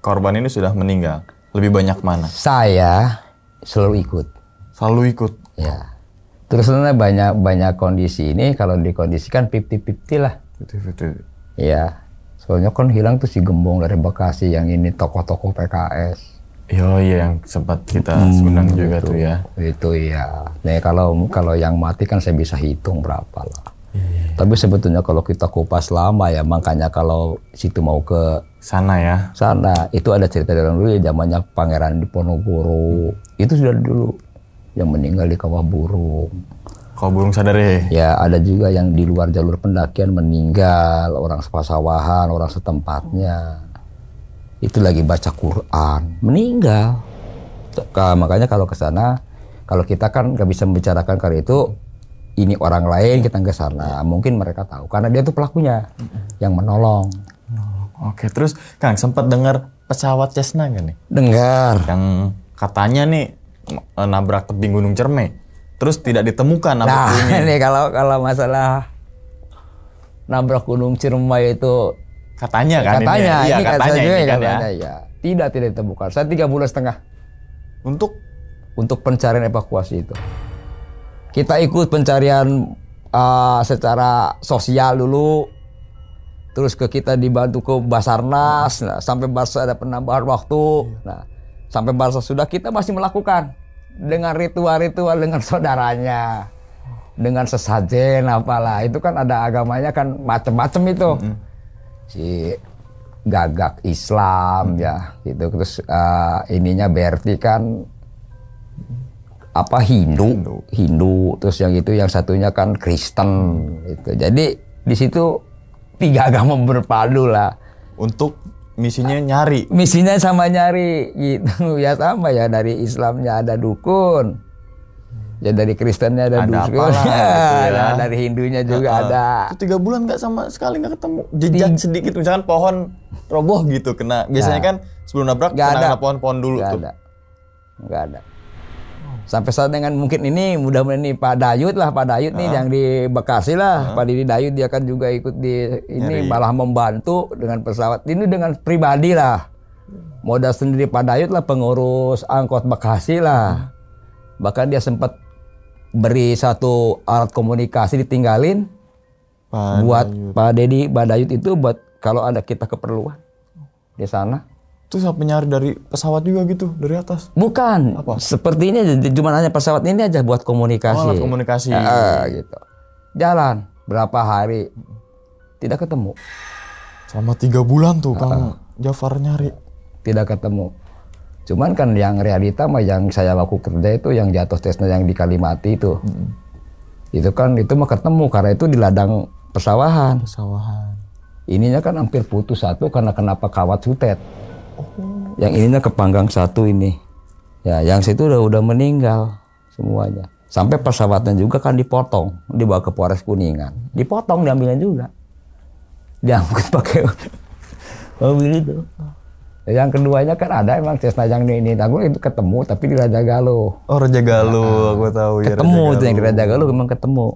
korban ini sudah meninggal. Lebih banyak mana? Saya selalu ikut. Selalu ikut. Ya. Terus sebenarnya banyak kondisi ini kalau dikondisikan 50-50 lah. 50-50. Iya. Soalnya kan hilang tuh si Gembong dari Bekasi yang ini tokoh-tokoh PKS. Iya yang sempat kita undang juga tuh ya. Itu ya. Nah kalau yang mati kan saya bisa hitung berapa lah. Tapi sebetulnya kalau kita kupas lama ya, makanya kalau situ mau ke sana ya. Sana itu ada cerita dalam dulu ya, zamannya Pangeran Diponegoro. Itu sudah dulu yang meninggal di Kawah Burung. Kawah Burung Sadare. Ya ada juga yang di luar jalur pendakian meninggal, orang sepasawahan, orang setempatnya. Itu lagi baca Quran, meninggal. Makanya kalau ke sana, kalau kita kan nggak bisa membicarakan kali itu, ini orang lain kita ke sana, mungkin mereka tahu karena dia tuh pelakunya yang menolong. Oke, terus Kang sempat dengar pesawat Cessna nggak nih? Dengar. Yang katanya nih nabrak tebing Gunung Ciremai, terus tidak ditemukan nah, ini kalau masalah nabrak Gunung Ciremai itu Katanya kan katanya ini. Iya, ini katanya ini kan ya. ya. Tidak ditemukan. Saya 3,5 bulan untuk pencarian evakuasi itu. Kita ikut pencarian secara sosial dulu. Terus kita dibantu ke Basarnas, nah, sampai Basarnas ada penambahan waktu. Nah, sampai Basarnas sudah kita masih melakukan dengan ritual-ritual dengan saudaranya, dengan sesajen apalah. Itu kan ada agamanya kan macam-macam itu. Si Gagak Islam ya, gitu. Terus ininya Berti kan apa Hindu. Terus yang itu yang satunya kan Kristen gitu. Jadi di situ 3 agama berpadu lah. Untuk misinya nyari. Misinya sama nyari gitu. Ya sama ya, dari Islamnya ada dukun. Ya dari Kristennya ada dukun. Ya, dari Hindunya juga ada. Itu 3 bulan nggak sama sekali nggak ketemu. Jejak sedikit misalkan pohon roboh gitu kena. Biasanya kan sebelum nabrak kena pohon-pohon dulu tuh. Nggak ada. Sampai saat dengan mungkin ini mudah-mudahan ini Pak Dayut nih yang di Bekasi lah. Pak Didi Dayut dia kan juga ikut di ini malah membantu dengan pesawat ini dengan pribadi lah. Modal sendiri Pak Dayut lah, pengurus angkot Bekasi lah. Bahkan dia sempat beri satu alat komunikasi ditinggalin buat Pak Dayut itu buat kalau ada kita keperluan di sana. Terus apa nyari dari pesawat juga gitu, dari atas? Bukan, apa? Seperti ini cuma hanya pesawat ini aja buat komunikasi. Oh, komunikasi. Gitu. Jalan berapa hari tidak ketemu. Selama 3 bulan tuh Kang Jafar nyari. Tidak ketemu. Cuman kan yang realita mah yang saya waktu kerja itu yang jatuh Cessna yang di Kalimati itu. Itu kan itu mah ketemu karena itu di ladang persawahan. Ininya kan hampir putus satu karena kenapa kawat sutet. Yang ininya kepanggang satu ini. Ya, yang situ udah meninggal semuanya. Sampai pesawatnya juga kan dipotong, dibawa ke Polres Kuningan. Dipotong, diambilnya juga. Diangkut pakai mobil itu. Yang keduanya kan ada emang Cessna yang ini tanggung itu ketemu tapi di Raja Galuh. Oh, Raja Galuh, aku tahu ya. Ketemu itu yang di Raja Galuh memang ketemu.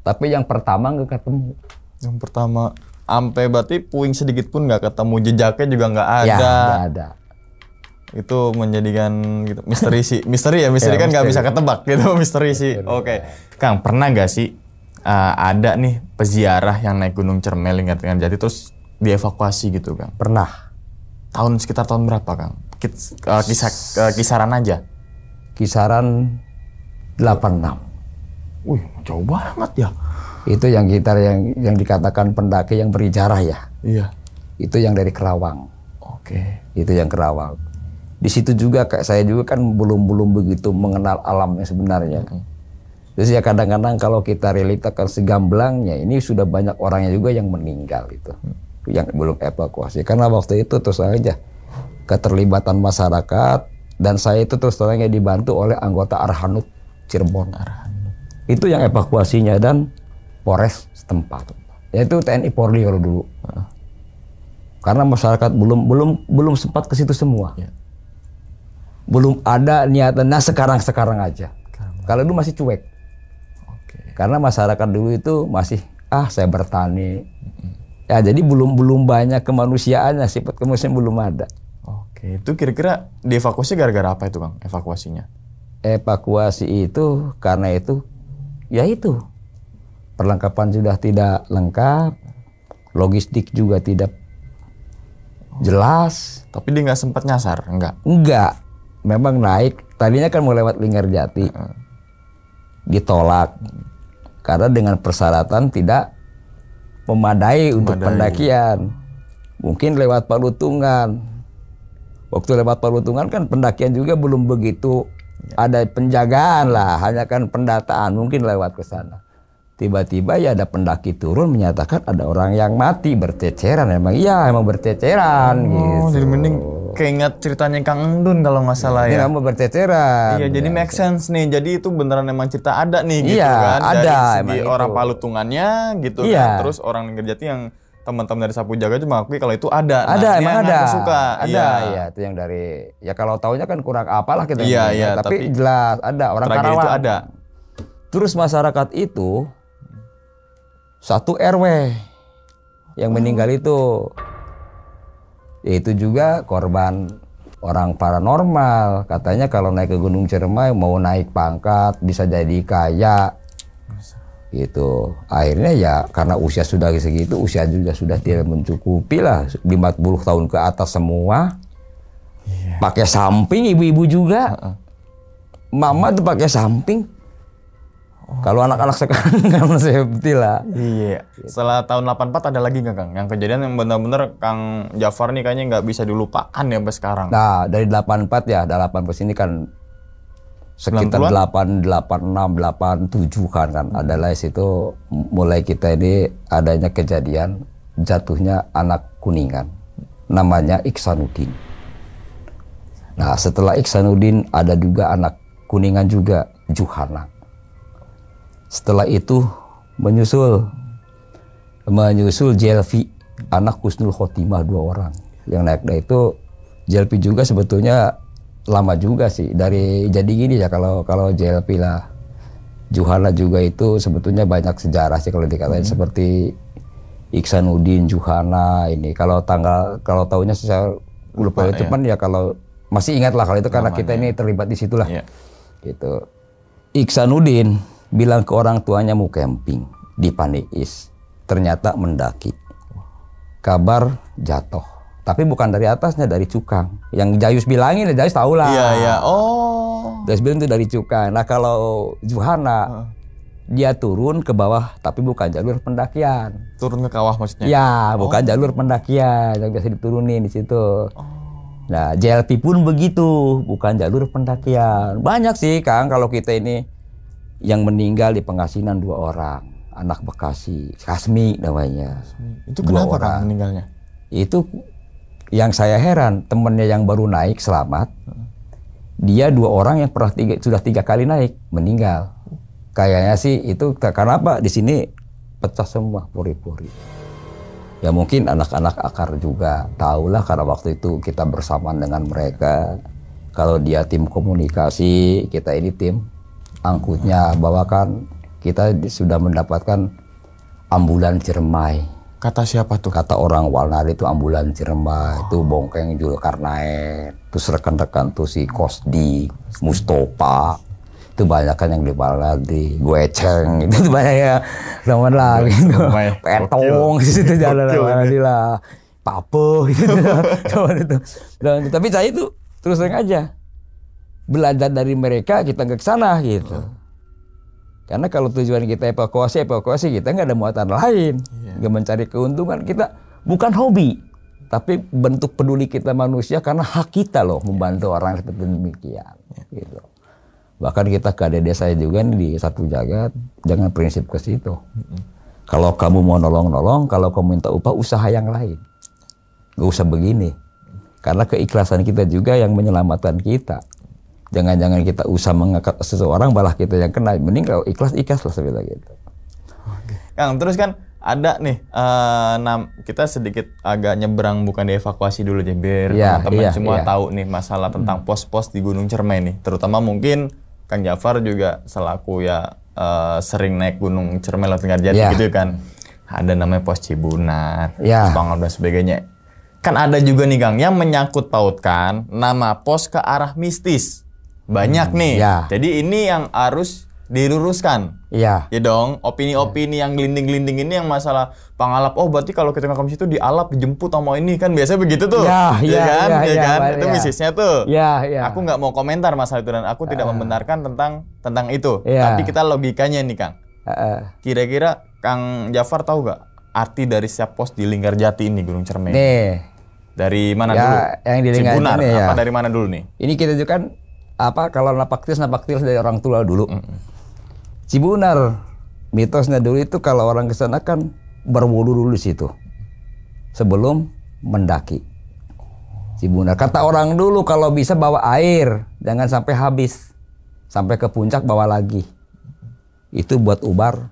Tapi yang pertama nggak ketemu. Yang pertama sampai berarti puing sedikit pun nggak ketemu, jejaknya juga nggak ada. Ya, nggak ada. Itu menjadikan gitu, misteri kan nggak bisa ketebak gitu, misteri sih. Oke. Kang, pernah nggak sih ada nih peziarah yang naik Gunung Ciremai Linggarjati terus dievakuasi gitu Kang? Pernah. Sekitar tahun berapa Kang? Kisaran aja. Kisaran 86. Wih, jauh banget ya. Itu yang yang dikatakan pendaki yang berijarah ya. Iya. Itu yang dari Kerawang. Oke. Itu yang Kerawang. Di situ juga kayak saya juga kan belum begitu mengenal alamnya sebenarnya. Terus ya kadang-kadang kalau kita realitakan segamblangnya ini sudah banyak orangnya juga yang meninggal itu. Yang belum evakuasi. Karena waktu itu terus aja keterlibatan masyarakat dan saya itu terus terangnya dibantu oleh anggota Arhanud Cirebon. Itu yang evakuasinya dan Polres setempat. Yaitu TNI Polri kalau dulu. Karena masyarakat belum sempat ke situ semua. Ya. Belum ada niatan. Nah sekarang aja. Kalau dulu masih cuek. Karena masyarakat dulu itu masih saya bertani. Ya jadi belum banyak kemanusiaannya, sifat kemanusiaan belum ada. Oke, itu kira-kira dievakuasi gara-gara apa itu Kang? Evakuasinya? Evakuasi itu karena itu ya itu. Perlengkapan sudah tidak lengkap, logistik juga tidak jelas. Tapi dia nggak sempat nyasar, enggak? Enggak, memang naik. Tadinya kan mau lewat Linggarjati, ditolak karena dengan persyaratan tidak memadai untuk pendakian. Mungkin lewat Palutungan. Waktu lewat Palutungan kan pendakian juga belum begitu ada penjagaan lah, hanya kan pendataan. Mungkin lewat ke sana. Tiba-tiba ya ada pendaki turun menyatakan ada orang yang mati berceceran. Emang berceceran gitu. Jadi mending keinget ceritanya Kang Endun kalau nggak salah ya. Kamu berceceran. Iya, jadi make sense nih. Jadi itu beneran emang cerita ada nih gitu kan. Ada. Dari segi orang Palutungannya gitu kan. Terus orang Linggarjati yang teman-teman dari Sapu Jaga itu mengakui kalau itu ada. Emang ada. Suka. Iya, itu yang dari ya kalau taunya kan kurang apalah kita. Iya, tapi jelas ada orang Karawang. Itu ada. Terus masyarakat itu satu RW yang meninggal itu. Itu juga korban orang paranormal. Katanya kalau naik ke Gunung Ciremai mau naik pangkat, bisa jadi kaya. Gitu. Akhirnya ya karena usia sudah segitu, usia juga sudah tidak mencukupi lah. 50 tahun ke atas semua. Pakai samping, ibu-ibu juga. Mama tuh pakai samping. Kalau anak-anak sekarang kan safety lah. Iya. Setelah tahun 84 ada lagi nggak Kang? Yang kejadian yang benar-benar Kang Jafar nih kayaknya nggak bisa dilupakan ya sampai sekarang. Nah dari 84 ya, dari 84 ini kan sekitar 8, 86, 87 kan adalah situ mulai kita ini adanya kejadian jatuhnya anak Kuningan. Namanya Iksanuddin. Nah setelah Iksanuddin ada juga anak Kuningan juga, Juhana. Setelah itu menyusul Jelfi, anak Husnul Khotimah 2 orang yang naik. Nah itu Jelfi juga sebetulnya lama juga sih dari jadi gini ya kalau Jelfi lah. Juhana juga itu sebetulnya banyak sejarah sih kalau dikatain seperti Iksanuddin, Juhana ini. Kalau tahunnya saya lupa ya. Cuman ya kalau masih ingat lah kalau itu karena kita ini terlibat di situlah. Gitu. Iksanuddin bilang ke orang tuanya mau camping di Paniis, ternyata mendaki. Kabar jatuh, tapi bukan dari atasnya, dari cukang. Yang Jayus bilangin, Jayus tahu lah. Iya. Oh. Jayus bilang itu dari cukang. Nah kalau Juhana, dia turun ke bawah, tapi bukan jalur pendakian. Turun ke kawah maksudnya? Ya, bukan jalur pendakian yang biasa diturunin di situ. Nah, JLP pun begitu, bukan jalur pendakian. Banyak sih Kang, kalau kita ini yang meninggal di Pengasinan 2 orang, anak Bekasi, Kasmi namanya. Itu kenapa Kang meninggalnya? Itu yang saya heran, temennya yang baru naik selamat, dia 2 orang yang pernah sudah 3 kali naik meninggal. Kayaknya sih itu karena apa? Di sini pecah semua pori-pori. Ya mungkin anak-anak akar juga tahulah karena waktu itu kita bersamaan dengan mereka. Kalau dia tim komunikasi, kita ini tim angkutnya, bawakan. Kita sudah mendapatkan ambulan Ciremai. Kata siapa tuh? Kata orang Walnari itu ambulan Ciremai. Itu Bongkeng Julkarnain, terus rekan-rekan tuh si Kosdi, Mustopa. Itu banyak kan yang di Walnari, Gueceng itu banyak ya. Zaman lah gitu. Petong di situ jalan lah. Papo gitu. itu. Tapi saya itu terus terang aja belajar dari mereka, kita nggak ke sana gitu. Karena kalau tujuan kita evakuasi kita nggak ada muatan lain, nggak mencari keuntungan. Kita bukan hobi, tapi bentuk peduli kita manusia karena hak kita loh membantu orang seperti demikian. Gitu. Bahkan kita ke adik saya juga nih, di Satu Jagat, jangan prinsip ke situ. Kalau kamu mau nolong, kalau kamu minta upah usaha yang lain, nggak usah begini. Karena keikhlasan kita juga yang menyelamatkan kita. Jangan-jangan kita usah mengangkat seseorang malah kita yang kena. Mending kalau ikhlas lah sebenarnya gitu. Kang, terus kan ada nih kita sedikit agak nyebrang, bukan dievakuasi dulu aja biar teman-teman semua tahu nih masalah tentang pos-pos di Gunung Ciremai nih. Terutama mungkin Kang Jafar juga selaku ya sering naik Gunung Ciremai lewat Linggarjati gitu kan. Ada namanya pos Cibunar, Pangol dan sebagainya. Kan ada juga nih Kang yang menyangkut pautkan nama pos ke arah mistis. Banyak nih. Jadi ini yang harus diluruskan. Ya dong, opini-opini yang gelinding-gelinding ini yang masalah pangalap. Oh berarti kalau kita ngakam situ dialap, dijemput sama ini kan biasanya begitu tuh. Itu mistisnya tuh. Aku nggak mau komentar masalah itu dan aku tidak membenarkan tentang itu. Tapi kita logikanya nih Kang. Kira-kira Kang Jafar tahu nggak arti dari setiap pos di Linggarjati ini Gunung Ciremai? Dari mana dulu? Yang di Cibunar apa dari mana dulu nih? Ini kita juga kan kalau napak tilas dari orang tua dulu. Cibunar mitosnya dulu itu kalau orang ke sana kan berwudu dulu di situ sebelum mendaki. Cibunar kata orang dulu kalau bisa bawa air, jangan sampai habis. Sampai ke puncak bawa lagi. Itu buat ubar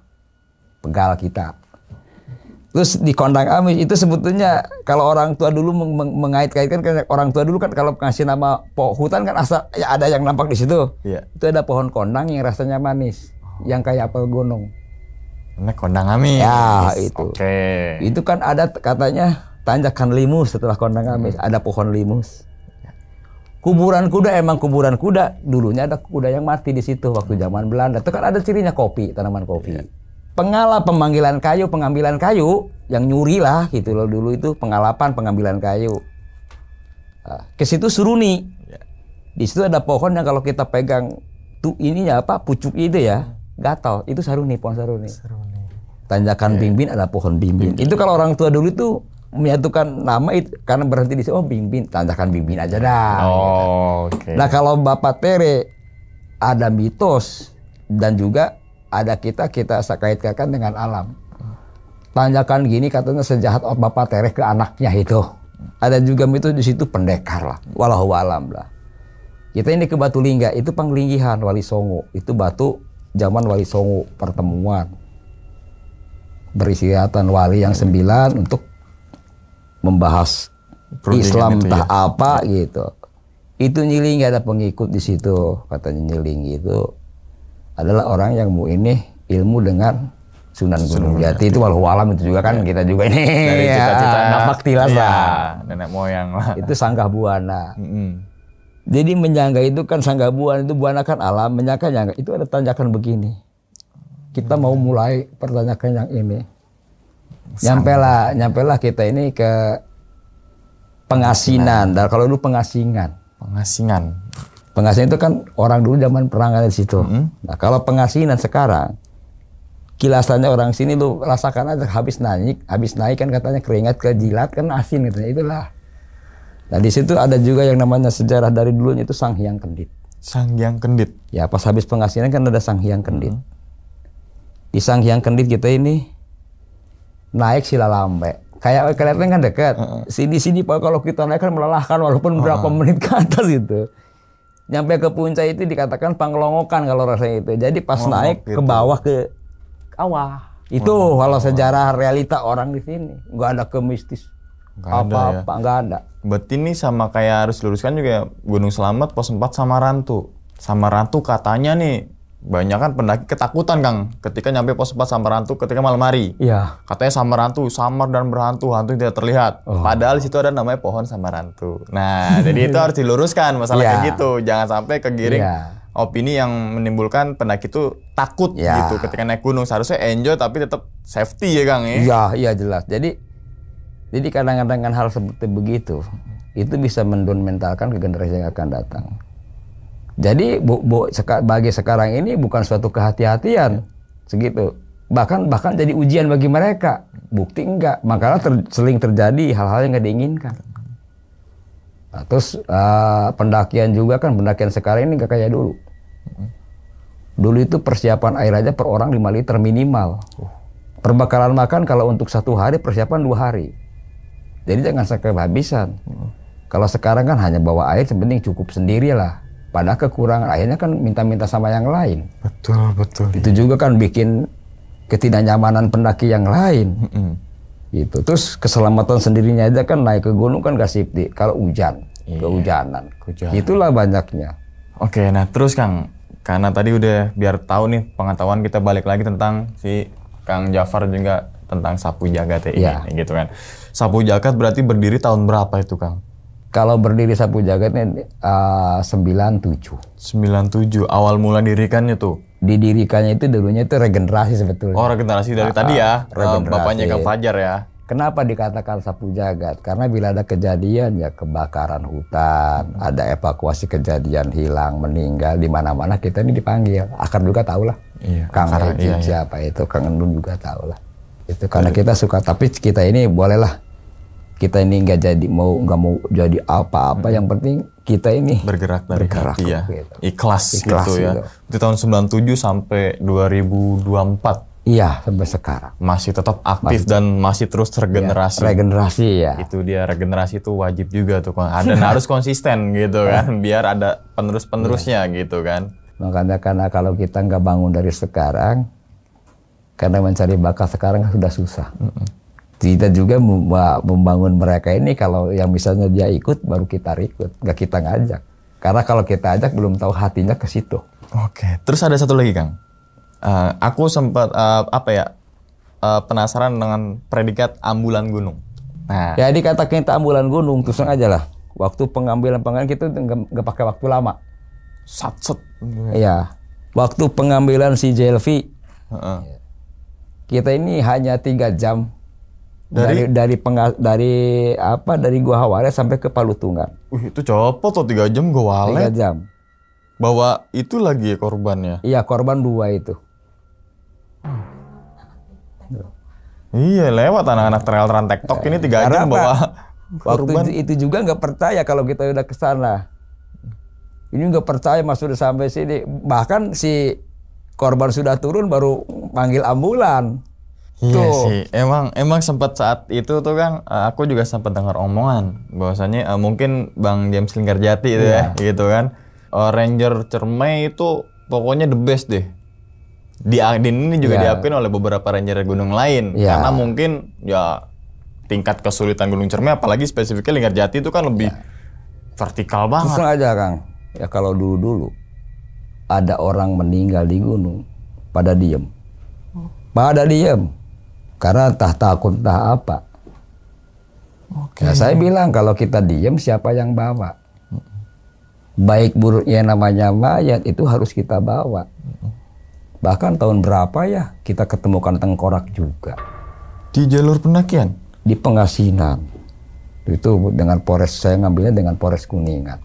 pegal kita. Terus di Kondang Amis itu sebetulnya kalau orang tua dulu mengait-kaitkan kan orang tua dulu kan kalau ngasih nama hutan kan asal ya ada yang nampak di situ. Itu ada pohon kondang yang rasanya manis, yang kayak apel gonong. Ini Kondang Amis. Ya, itu. Oke. Itu kan ada katanya tanjakan limus setelah Kondang Amis, ada pohon limus. Kuburan kuda emang kuburan kuda. Dulunya ada kuda yang mati di situ waktu zaman Belanda. Itu kan ada cirinya kopi, tanaman kopi. Pengalap pengambilan kayu yang nyuri lah gitu loh dulu itu pengalapan pengambilan kayu. Nah, ke situ Seruni. Di situ ada pohon yang kalau kita pegang tuh ininya apa pucuk itu ya, gatal. Itu Saruni, pohon Saruni. Tanjakan Bimbin ada pohon Bimbin. Itu kalau orang tua dulu itu menyatukan nama itu karena berhenti di sini, oh Bimbin, tanjakan Bimbin aja dah. Oh, oke. Nah kalau Bapak Tere ada mitos dan juga ada kita kaitkan dengan alam. Tanjakan gini katanya sejahat Bapak Tere ke anaknya itu. Ada juga mitos di situ pendekar lah, walau alam lah. Kita ini ke Batu Lingga itu Panglinggihan Wali Songo, itu batu zaman Wali Songo pertemuan berisiatan wali yang 9 untuk membahas Islam entah ya. Apa gitu. Itu Nyiling ada pengikut di situ, katanya Nyiling itu adalah orang yang mau ini ilmu dengan Sunan Gunung Jati. Itu walau alam itu juga kan kita juga ini dari cita-cita nafak tilas lah. Nenek moyang lah. Itu Sanggah Buana. Jadi menyangga itu kan Sanggah Buana itu Buana kan alam, menyangka itu ada tanjakan begini. Kita mau mulai pertanyakan yang ini. Nyampelah kita ini ke Pengasinan. Dan kalau dulu Pengasingan. Pengasinan itu kan orang dulu zaman perang di situ. Nah, kalau Pengasinan sekarang kilasannya orang sini lu rasakan aja habis naik kan katanya keringat kejilat kan asin gitu. Itulah. Nah, di situ ada juga yang namanya sejarah dari dulunya itu Sang Hyang Kendit. Sang Hyang Kendit. Ya, pas habis Pengasinan kan ada Sang Hyang Kendit. Di Sang Hyang Kendit kita ini naik Silalambe. Kayak kelihatan kan dekat. Sini Pak kalau kita naik kan melelahkan walaupun berapa menit ke atas itu. Nyampe ke puncak itu dikatakan panglongokan kalau rasanya itu. Jadi pas naik gitu. Ke bawah ke kawah. Itu kalau sejarah realita orang di sini. Nggak ada kemistis. Apa-apa, nggak ada. Berarti ini sama kayak harus luruskan juga Gunung Slamet pos 4 Samarantu. Samarantu katanya nih banyak kan pendaki ketakutan Kang ketika nyampe pos 4 Samarantu ketika malam hari. Iya. Katanya Samarantu samar dan berhantu, hantu yang tidak terlihat. Padahal di situ ada namanya pohon Samarantu. Nah, jadi itu harus diluruskan masalah kayak gitu. Jangan sampai kegiring opini yang menimbulkan pendaki itu takut gitu ketika naik gunung. Seharusnya enjoy tapi tetap safety ya Kang ya. Iya jelas. Jadi kadang-kadang kan hal seperti begitu itu bisa mendown-mentalkan ke generasi yang akan datang. Jadi bagi sekarang ini bukan suatu kehati-hatian segitu. Bahkan jadi ujian bagi mereka. Bukti enggak. Makanya sering terjadi hal-hal yang nggak diinginkan. Nah, terus pendakian juga kan pendakian sekarang ini nggak kayak dulu. Dulu itu persiapan air aja per orang 5 liter minimal. Perbekalan makan kalau untuk 1 hari persiapan 2 hari. Jadi jangan sampai kehabisan. Kalau sekarang kan hanya bawa air sepenting cukup sendiri lah. Padahal kekurangan akhirnya kan minta-minta sama yang lain. Betul. Itu juga kan bikin ketidaknyamanan pendaki yang lain. Gitu. Terus keselamatan sendirinya aja kan naik ke gunung kan gak safety. Kalau hujan, kehujanan. Itulah banyaknya. Oke, nah terus Kang, karena tadi udah biar tahu nih pengetahuan kita balik lagi tentang si Kang Jafar juga tentang Sapu Jagat ini, gitu kan. Sapu Jagat berarti berdiri tahun berapa itu Kang? Kalau berdiri Sapu Jagat ini 97. 97, awal mula dirikannya tuh? Didirikannya itu dulunya itu regenerasi sebetulnya. Oh regenerasi dari tadi ya, bapaknya Kang Fajar ya. Kenapa dikatakan Sapu Jagat? Karena bila ada kejadian ya kebakaran hutan, ada evakuasi kejadian hilang, meninggal di mana-mana kita ini dipanggil. Akar juga tahu lah. Kang Ejin siapa itu, Kang Endun juga tahu lah. Itu karena kita suka, tapi kita ini bolehlah. Kita ini nggak mau jadi apa-apa, yang penting kita ini bergerak dari hati ya. Gitu. Ikhlas gitu ya. Itu tahun 97 sampai 2024. Iya, sampai sekarang. Masih tetap aktif dan masih terus tergenerasi. Regenerasi ya. Itu dia, regenerasi itu wajib juga tuh. Dan harus konsisten gitu kan, biar ada penerus-penerusnya gitu kan. Makanya karena kalau kita nggak bangun dari sekarang, karena mencari bakat sekarang sudah susah. Kita juga membangun mereka ini kalau yang misalnya dia ikut baru kita rekrut, nggak kita ngajak. Karena kalau kita ajak belum tahu hatinya ke situ. Oke. Terus ada satu lagi Kang. Aku sempat penasaran dengan predikat ambulan gunung. Nah, Ya dikatakan kita ambulan gunung, terus aja lah. Waktu pengambilan kita nggak pakai waktu lama. satset. Iya. Waktu pengambilan si Jelvi, Heeh. kita ini hanya 3 jam Dari- dari Gua Hawara sampai ke Palutungan. Itu cepet tuh 3 jam gue 3 walet. jam. Bawa itu lagi korbannya. Iya, korban 2 itu. Iya lewat anak-anak trail run TikTok ini 3 Karena jam apa? bawa Waktu korban. itu juga nggak percaya kalau kita udah ke sana. Ini nggak percaya Mas sudah sampai sini. Bahkan si korban sudah turun baru panggil ambulan. Iya Tuh. sih, emang sempat saat itu tuh Kang, aku juga sempat dengar omongan bahwasanya mungkin Bang James Linggarjati itu ya, gitu kan. Ranger Cermai itu pokoknya the best deh. Di ini juga Iya. diakuin oleh beberapa ranger gunung lain, Iya. karena mungkin ya tingkat kesulitan Gunung Cermai, apalagi spesifiknya Linggarjati itu kan lebih vertikal Terus banget. aja Kang. Ya kalau dulu ada orang meninggal di gunung, pada diem. Pada diem. Karena entah takut entah apa. Ya, saya bilang kalau kita diem siapa yang bawa? Baik buruknya namanya mayat itu harus kita bawa. Bahkan tahun berapa ya kita ketemukan tengkorak juga Di jalur pendakian. di Pengasinan. Itu dengan Polres, saya ngambilnya dengan Polres Kuningan.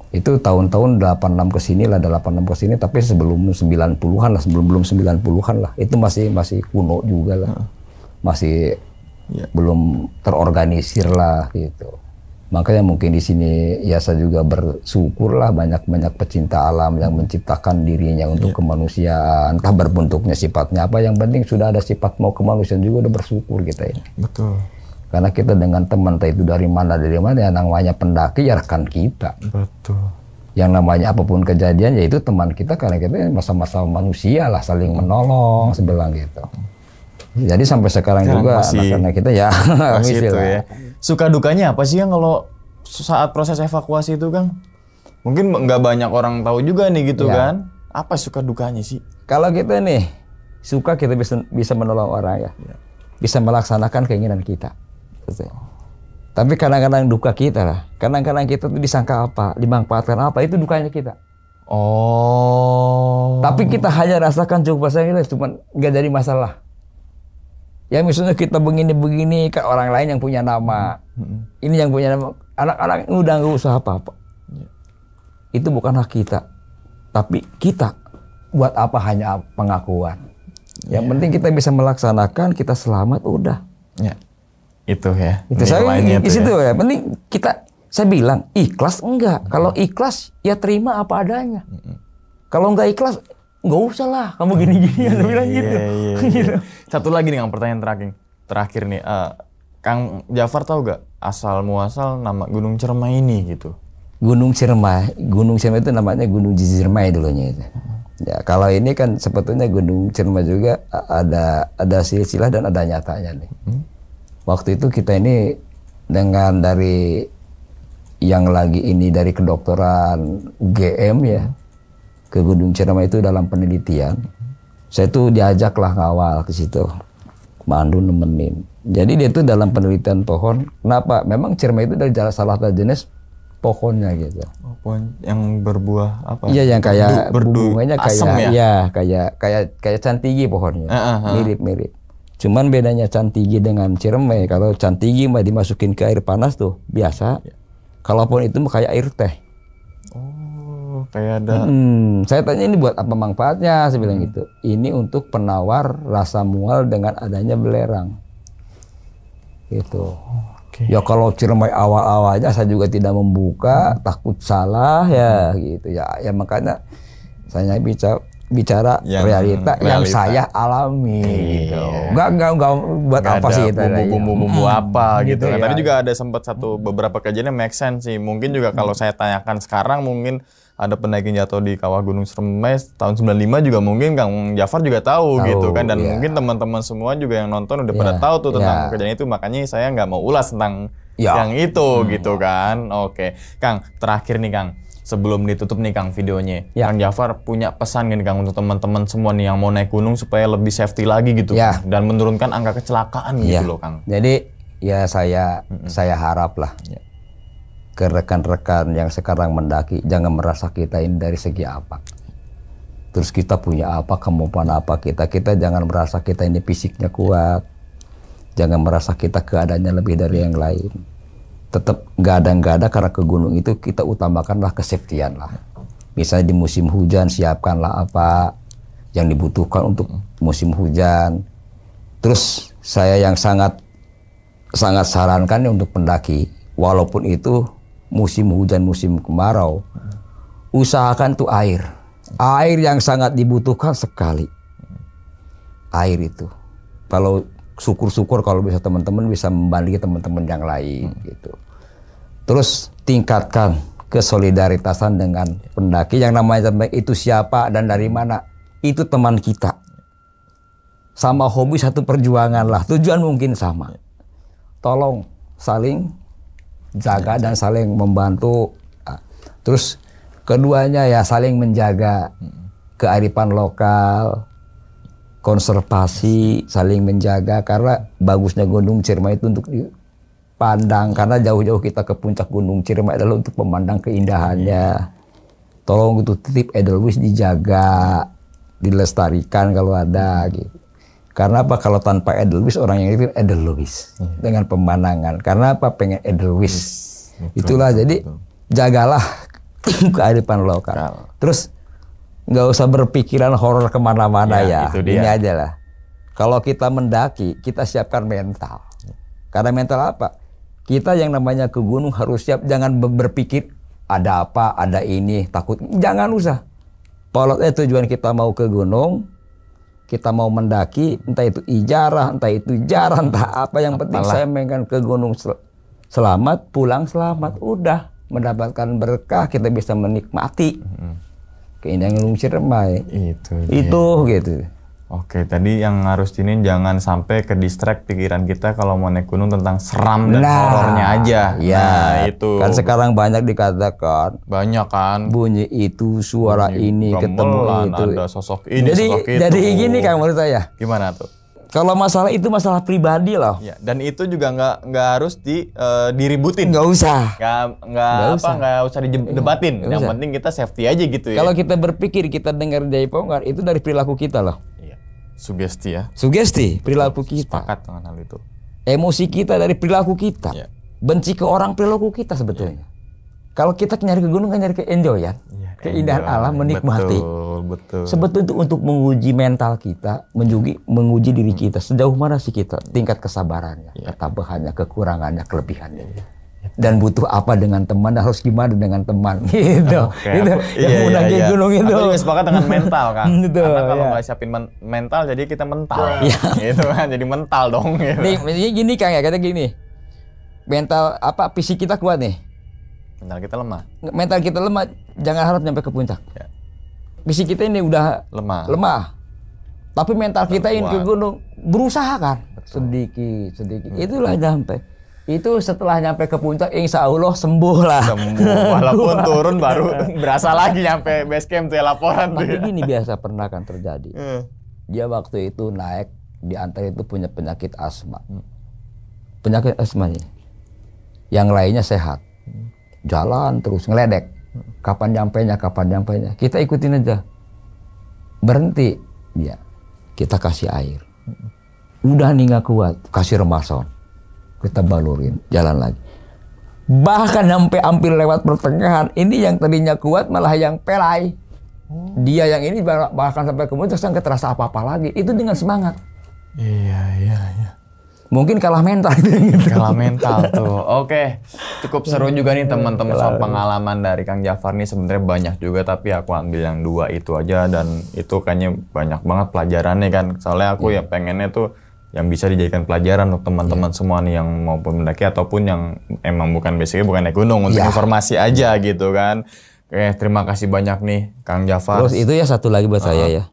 Itu tahun-tahun 86 ke sini lah, 86 ke sini, tapi sebelum 90-an lah, sebelum 90-an lah. Itu masih kuno juga lah. Masih Iya. belum terorganisir lah gitu. Makanya mungkin di sini ya saya juga bersyukur lah banyak pecinta alam yang menciptakan dirinya untuk kemanusiaan, entah berbentuknya sifatnya apa, yang penting sudah ada sifat mau kemanusiaan juga udah bersyukur kita ini. Betul. Karena kita dengan teman entah itu dari mana yang namanya pendaki ya rekan kita. Betul. Yang namanya apapun kejadian yaitu teman kita, karena kita masa-masa manusia lah, saling menolong sebelah gitu. Jadi sampai sekarang juga anak-anak kita ya Masih misi itu lah. ya. Suka dukanya apa sih yang kalau saat proses evakuasi itu Kang? Mungkin nggak banyak orang tahu juga nih gitu Ya. kan. Apa suka dukanya sih? Kalau kita nih suka, kita bisa menolong orang ya. Bisa melaksanakan keinginan kita. Gitu. Tapi kadang-kadang duka kita lah. Kadang-kadang kita tuh disangka apa, dimanfaatkan apa, itu dukanya kita. Oh. Tapi kita hanya rasakan cukup kita cuma nggak jadi masalah. Ya misalnya kita begini-begini ke orang lain yang punya nama. Ini yang punya nama. Anak-anak udah nggak usah apa-apa. Itu bukan hak kita. Tapi kita buat apa hanya pengakuan. Yang penting kita bisa melaksanakan, kita selamat udah. Ya. Itu ya. Itu saya nilainya di tuh situ ya. ya. Penting kita, saya bilang ikhlas enggak. Kalau ikhlas ya terima apa adanya. Kalau enggak ikhlas nggak usah lah kamu gini-gini, saya bilang gitu. Iya. Satu lagi nih Kang, pertanyaan terakhir nih. Kang Jafar tahu gak asal muasal nama Gunung Cermai ini gitu? Gunung Ciremai itu namanya Gunung Ciremai dulunya itu. Ya kalau ini kan sebetulnya Gunung Ciremai juga ada silsilah dan ada nyatanya nih. Waktu itu kita ini dengan dari yang lagi ini dari kedokteran UGM ya ke Gunung Ciremai itu dalam penelitian. Saya tuh diajaklah ngawal ke situ. Mandu nemenin. Jadi dia itu dalam penelitian pohon. Kenapa? Memang Ciremai itu dari salah satu jenis pohonnya gitu. Oh, pohon yang berbuah apa? Iya, yang kayak berdu bunganya asem kayak ya? kayak cantigi pohonnya. Heeh. Mirip-mirip. Cuman bedanya cantigi dengan Ciremai, kalau cantigi mah dimasukin ke air panas tuh biasa. Kalaupun itu mah kayak air teh. Oh, kayak ada. Saya tanya ini buat apa manfaatnya? Saya bilang gitu. Ini untuk penawar rasa mual dengan adanya belerang. Gitu. Oke. Ya kalau Ciremai awal-awalnya saya juga tidak membuka, takut salah ya gitu ya. Ya makanya saya bicara realita yang saya alami gitu. Enggak buat Nggak apa ada sih kita bumbu-bumbu apa gitu kan. ya. Tadi juga ada sempat beberapa kejadian yang make sense sih. Mungkin juga kalau saya tanyakan sekarang mungkin ada pendaki jatuh di kawah Gunung Ciremai tahun 95 juga mungkin Kang Jafar juga tahu gitu kan. Dan mungkin teman-teman semua juga yang nonton udah pada tahu tuh tentang kejadian itu. Makanya saya nggak mau ulas tentang yang itu gitu kan. Oke. Kang, terakhir nih Kang. sebelum ditutup nih Kang videonya, Ya. Kang Jafar punya pesan nih Kang untuk teman-teman semua nih yang mau naik gunung supaya lebih safety lagi gitu, Ya. Kang, dan menurunkan angka kecelakaan Ya. gitu loh Kang. Jadi ya saya harap lah ke rekan-rekan yang sekarang mendaki, jangan merasa kita ini dari segi apa. Terus kita punya apa, kemampuan apa kita jangan merasa kita ini fisiknya kuat. Jangan merasa kita keadaannya lebih dari yang lain. Tetap nggak ada karena ke gunung itu kita utamakanlah kesafetyan lah. Misalnya di musim hujan siapkanlah apa yang dibutuhkan untuk musim hujan. Terus saya yang sangat sarankan untuk pendaki, walaupun itu musim hujan, musim kemarau, usahakan tuh air yang sangat dibutuhkan sekali. Air itu, kalau syukur-syukur kalau bisa teman-teman bisa membandingi teman-teman yang lain gitu. Terus tingkatkan kesolidaritasan dengan pendaki. Yang namanya itu siapa dan dari mana, itu teman kita. Sama hobi satu perjuangan lah, tujuan mungkin sama. Tolong saling jaga dan saling membantu. Terus keduanya ya saling menjaga kearifan lokal, konservasi, saling menjaga, karena bagusnya Gunung Ciremai itu untuk dipandang, karena jauh-jauh kita ke puncak Gunung Ciremai adalah untuk memandang keindahannya. Tolong itu titip Edelweiss dijaga, dilestarikan kalau ada gitu. Karena apa? Kalau tanpa Edelweiss, orang yang itu Edelweiss dengan pemandangan. Karena apa? Pengen Edelweiss. Itulah jadi jagalah kearifan lokal. Terus nggak usah berpikiran horor kemana-mana ya. Ini aja lah. Kalau kita mendaki, kita siapkan mental. Karena mental apa? Kita yang namanya ke gunung harus siap. Jangan berpikir ada apa, ada ini, takut. Jangan usah. Polotnya tujuan kita mau ke gunung, kita mau mendaki, entah itu ijarah, entah itu jarah, entah apa. Yang penting saya main ke gunung selamat, pulang selamat. Udah mendapatkan berkah, kita bisa menikmati keindahan Gunung Ciremai. Itu gitu. Oke, tadi yang harus ini jangan sampai ke distract pikiran kita kalau mau naik gunung tentang seram dan horornya aja. Ya, nah, itu. Kan sekarang banyak dikatakan. Banyak kan. Bunyi itu, suara ini, ketemu itu. Ada sosok ini, sosok itu. Jadi gini Kang menurut saya. Gimana tuh? Kalau masalah itu masalah pribadi loh. Ya, dan itu juga nggak harus diributin. Nggak usah. Nggak usah didebatin. Yang penting kita safety aja gitu ya. Kalau kita berpikir kita dengar Jai Ponggar itu dari perilaku kita loh. Iya. Sugesti ya. Sugesti perilaku kita. Sepakat dengan hal itu. Emosi kita dari perilaku kita. Ya. Benci ke orang perilaku kita sebetulnya. Kalau kita nyari ke gunung kan nyari ke enjoy ya. Keindahan alam, menikmati. Betul. Sebetulnya itu untuk menguji mental kita, menguji diri kita. Sejauh mana sih kita tingkat kesabarannya, ketabahannya, kekurangannya, kelebihannya. Dan butuh apa dengan teman, harus gimana dengan teman. Gitu. Itu yang mau naik gunung itu. Aku juga sepakat dengan mental kan. Karena kalau nggak siapin mental, jadi kita mental. Gitu kan, jadi mental dong. Gitu. Nih, gini Kang ya, kata gini. Mental apa, fisik kita kuat nih. Mental kita lemah. Mental kita lemah, jangan harap nyampe ke puncak. Ya. Fisik kita ini udah lemah. Tapi mental kita ini ke gunung berusaha kan. Sedikit. Itulah nyampe. Itu setelah nyampe ke puncak, insya Allah sembuh lah. Walaupun turun baru berasa lagi nyampe base camp tuh ya, laporan. Tapi gini biasa pernah kan terjadi. Dia waktu itu naik, di antara itu punya penyakit asma. Penyakit asmanya. Yang lainnya sehat. Jalan terus ngeledek. Kapan nyampainya? Kita ikutin aja. Berhenti. Ya. Kita kasih air. Udah nih nggak kuat, kasih remason. Kita balurin, jalan lagi. Bahkan sampai hampir lewat pertengahan, ini yang tadinya kuat malah yang pelai. Dia yang ini bahkan sampai kemudian nggak terasa apa-apa lagi. Itu dengan semangat. Iya. Mungkin kalah mental. Kalah mental tuh. Oke, cukup seru juga nih teman-teman soal pengalaman dari Kang Jafar nih. Sebenarnya banyak juga, tapi aku ambil yang 2 itu aja, dan itu kayaknya banyak banget pelajarannya kan. Soalnya aku ya pengennya tuh yang bisa dijadikan pelajaran untuk teman-teman semua nih yang maupun mendaki ataupun yang emang bukan basicnya bukan naik gunung, untuk informasi aja gitu kan. Oke, terima kasih banyak nih Kang Jafar. Terus itu ya satu lagi buat saya ya.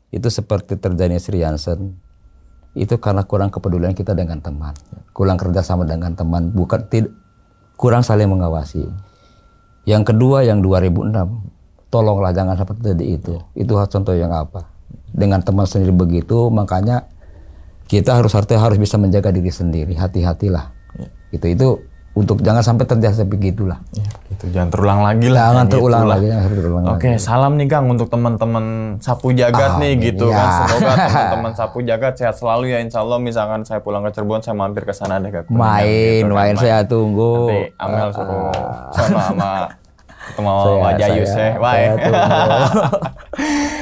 Itu seperti terjadinya Sri Hansen. Itu karena kurang kepedulian kita dengan teman, kurang kerjasama dengan teman, kurang saling mengawasi. Yang kedua yang 2006, tolonglah jangan sampai terjadi itu. Itu contoh yang apa? Dengan teman sendiri begitu, makanya kita harus bisa menjaga diri sendiri. Hati-hatilah. Itu untuk jangan sampai terjadi begitulah. Gitu, jangan terulang lagi lah. Jangan terulang lagi. Oke, salam nih Kang untuk teman-teman Sapu Jagat nih gitu kan. Semoga teman-teman Sapu Jagat sehat selalu ya. Insya Allah misalkan saya pulang ke Cirebon, saya mampir ke sana deh ke Kuningan. Main saya tunggu. Nanti Amel suruh sama ketemu Wak Jayus ya.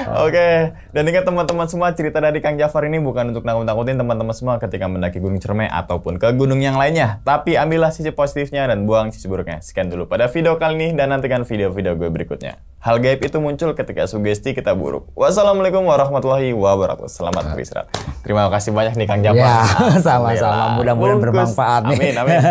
Oke, dan ingat teman-teman semua, cerita dari Kang Jafar ini bukan untuk nakut-nakutin teman-teman semua ketika mendaki Gunung Ciremai ataupun ke gunung yang lainnya. Tapi ambillah sisi positifnya dan buang sisi buruknya. Sekian dulu pada video kali ini dan nantikan video-video gue berikutnya. Hal gaib itu muncul ketika sugesti kita buruk. Wassalamualaikum warahmatullahi wabarakatuh. Selamat beristirahat. Terima kasih banyak nih Kang Jafar. Ya, sama-sama. Mudah-mudahan bermanfaat nih. Amin, amin.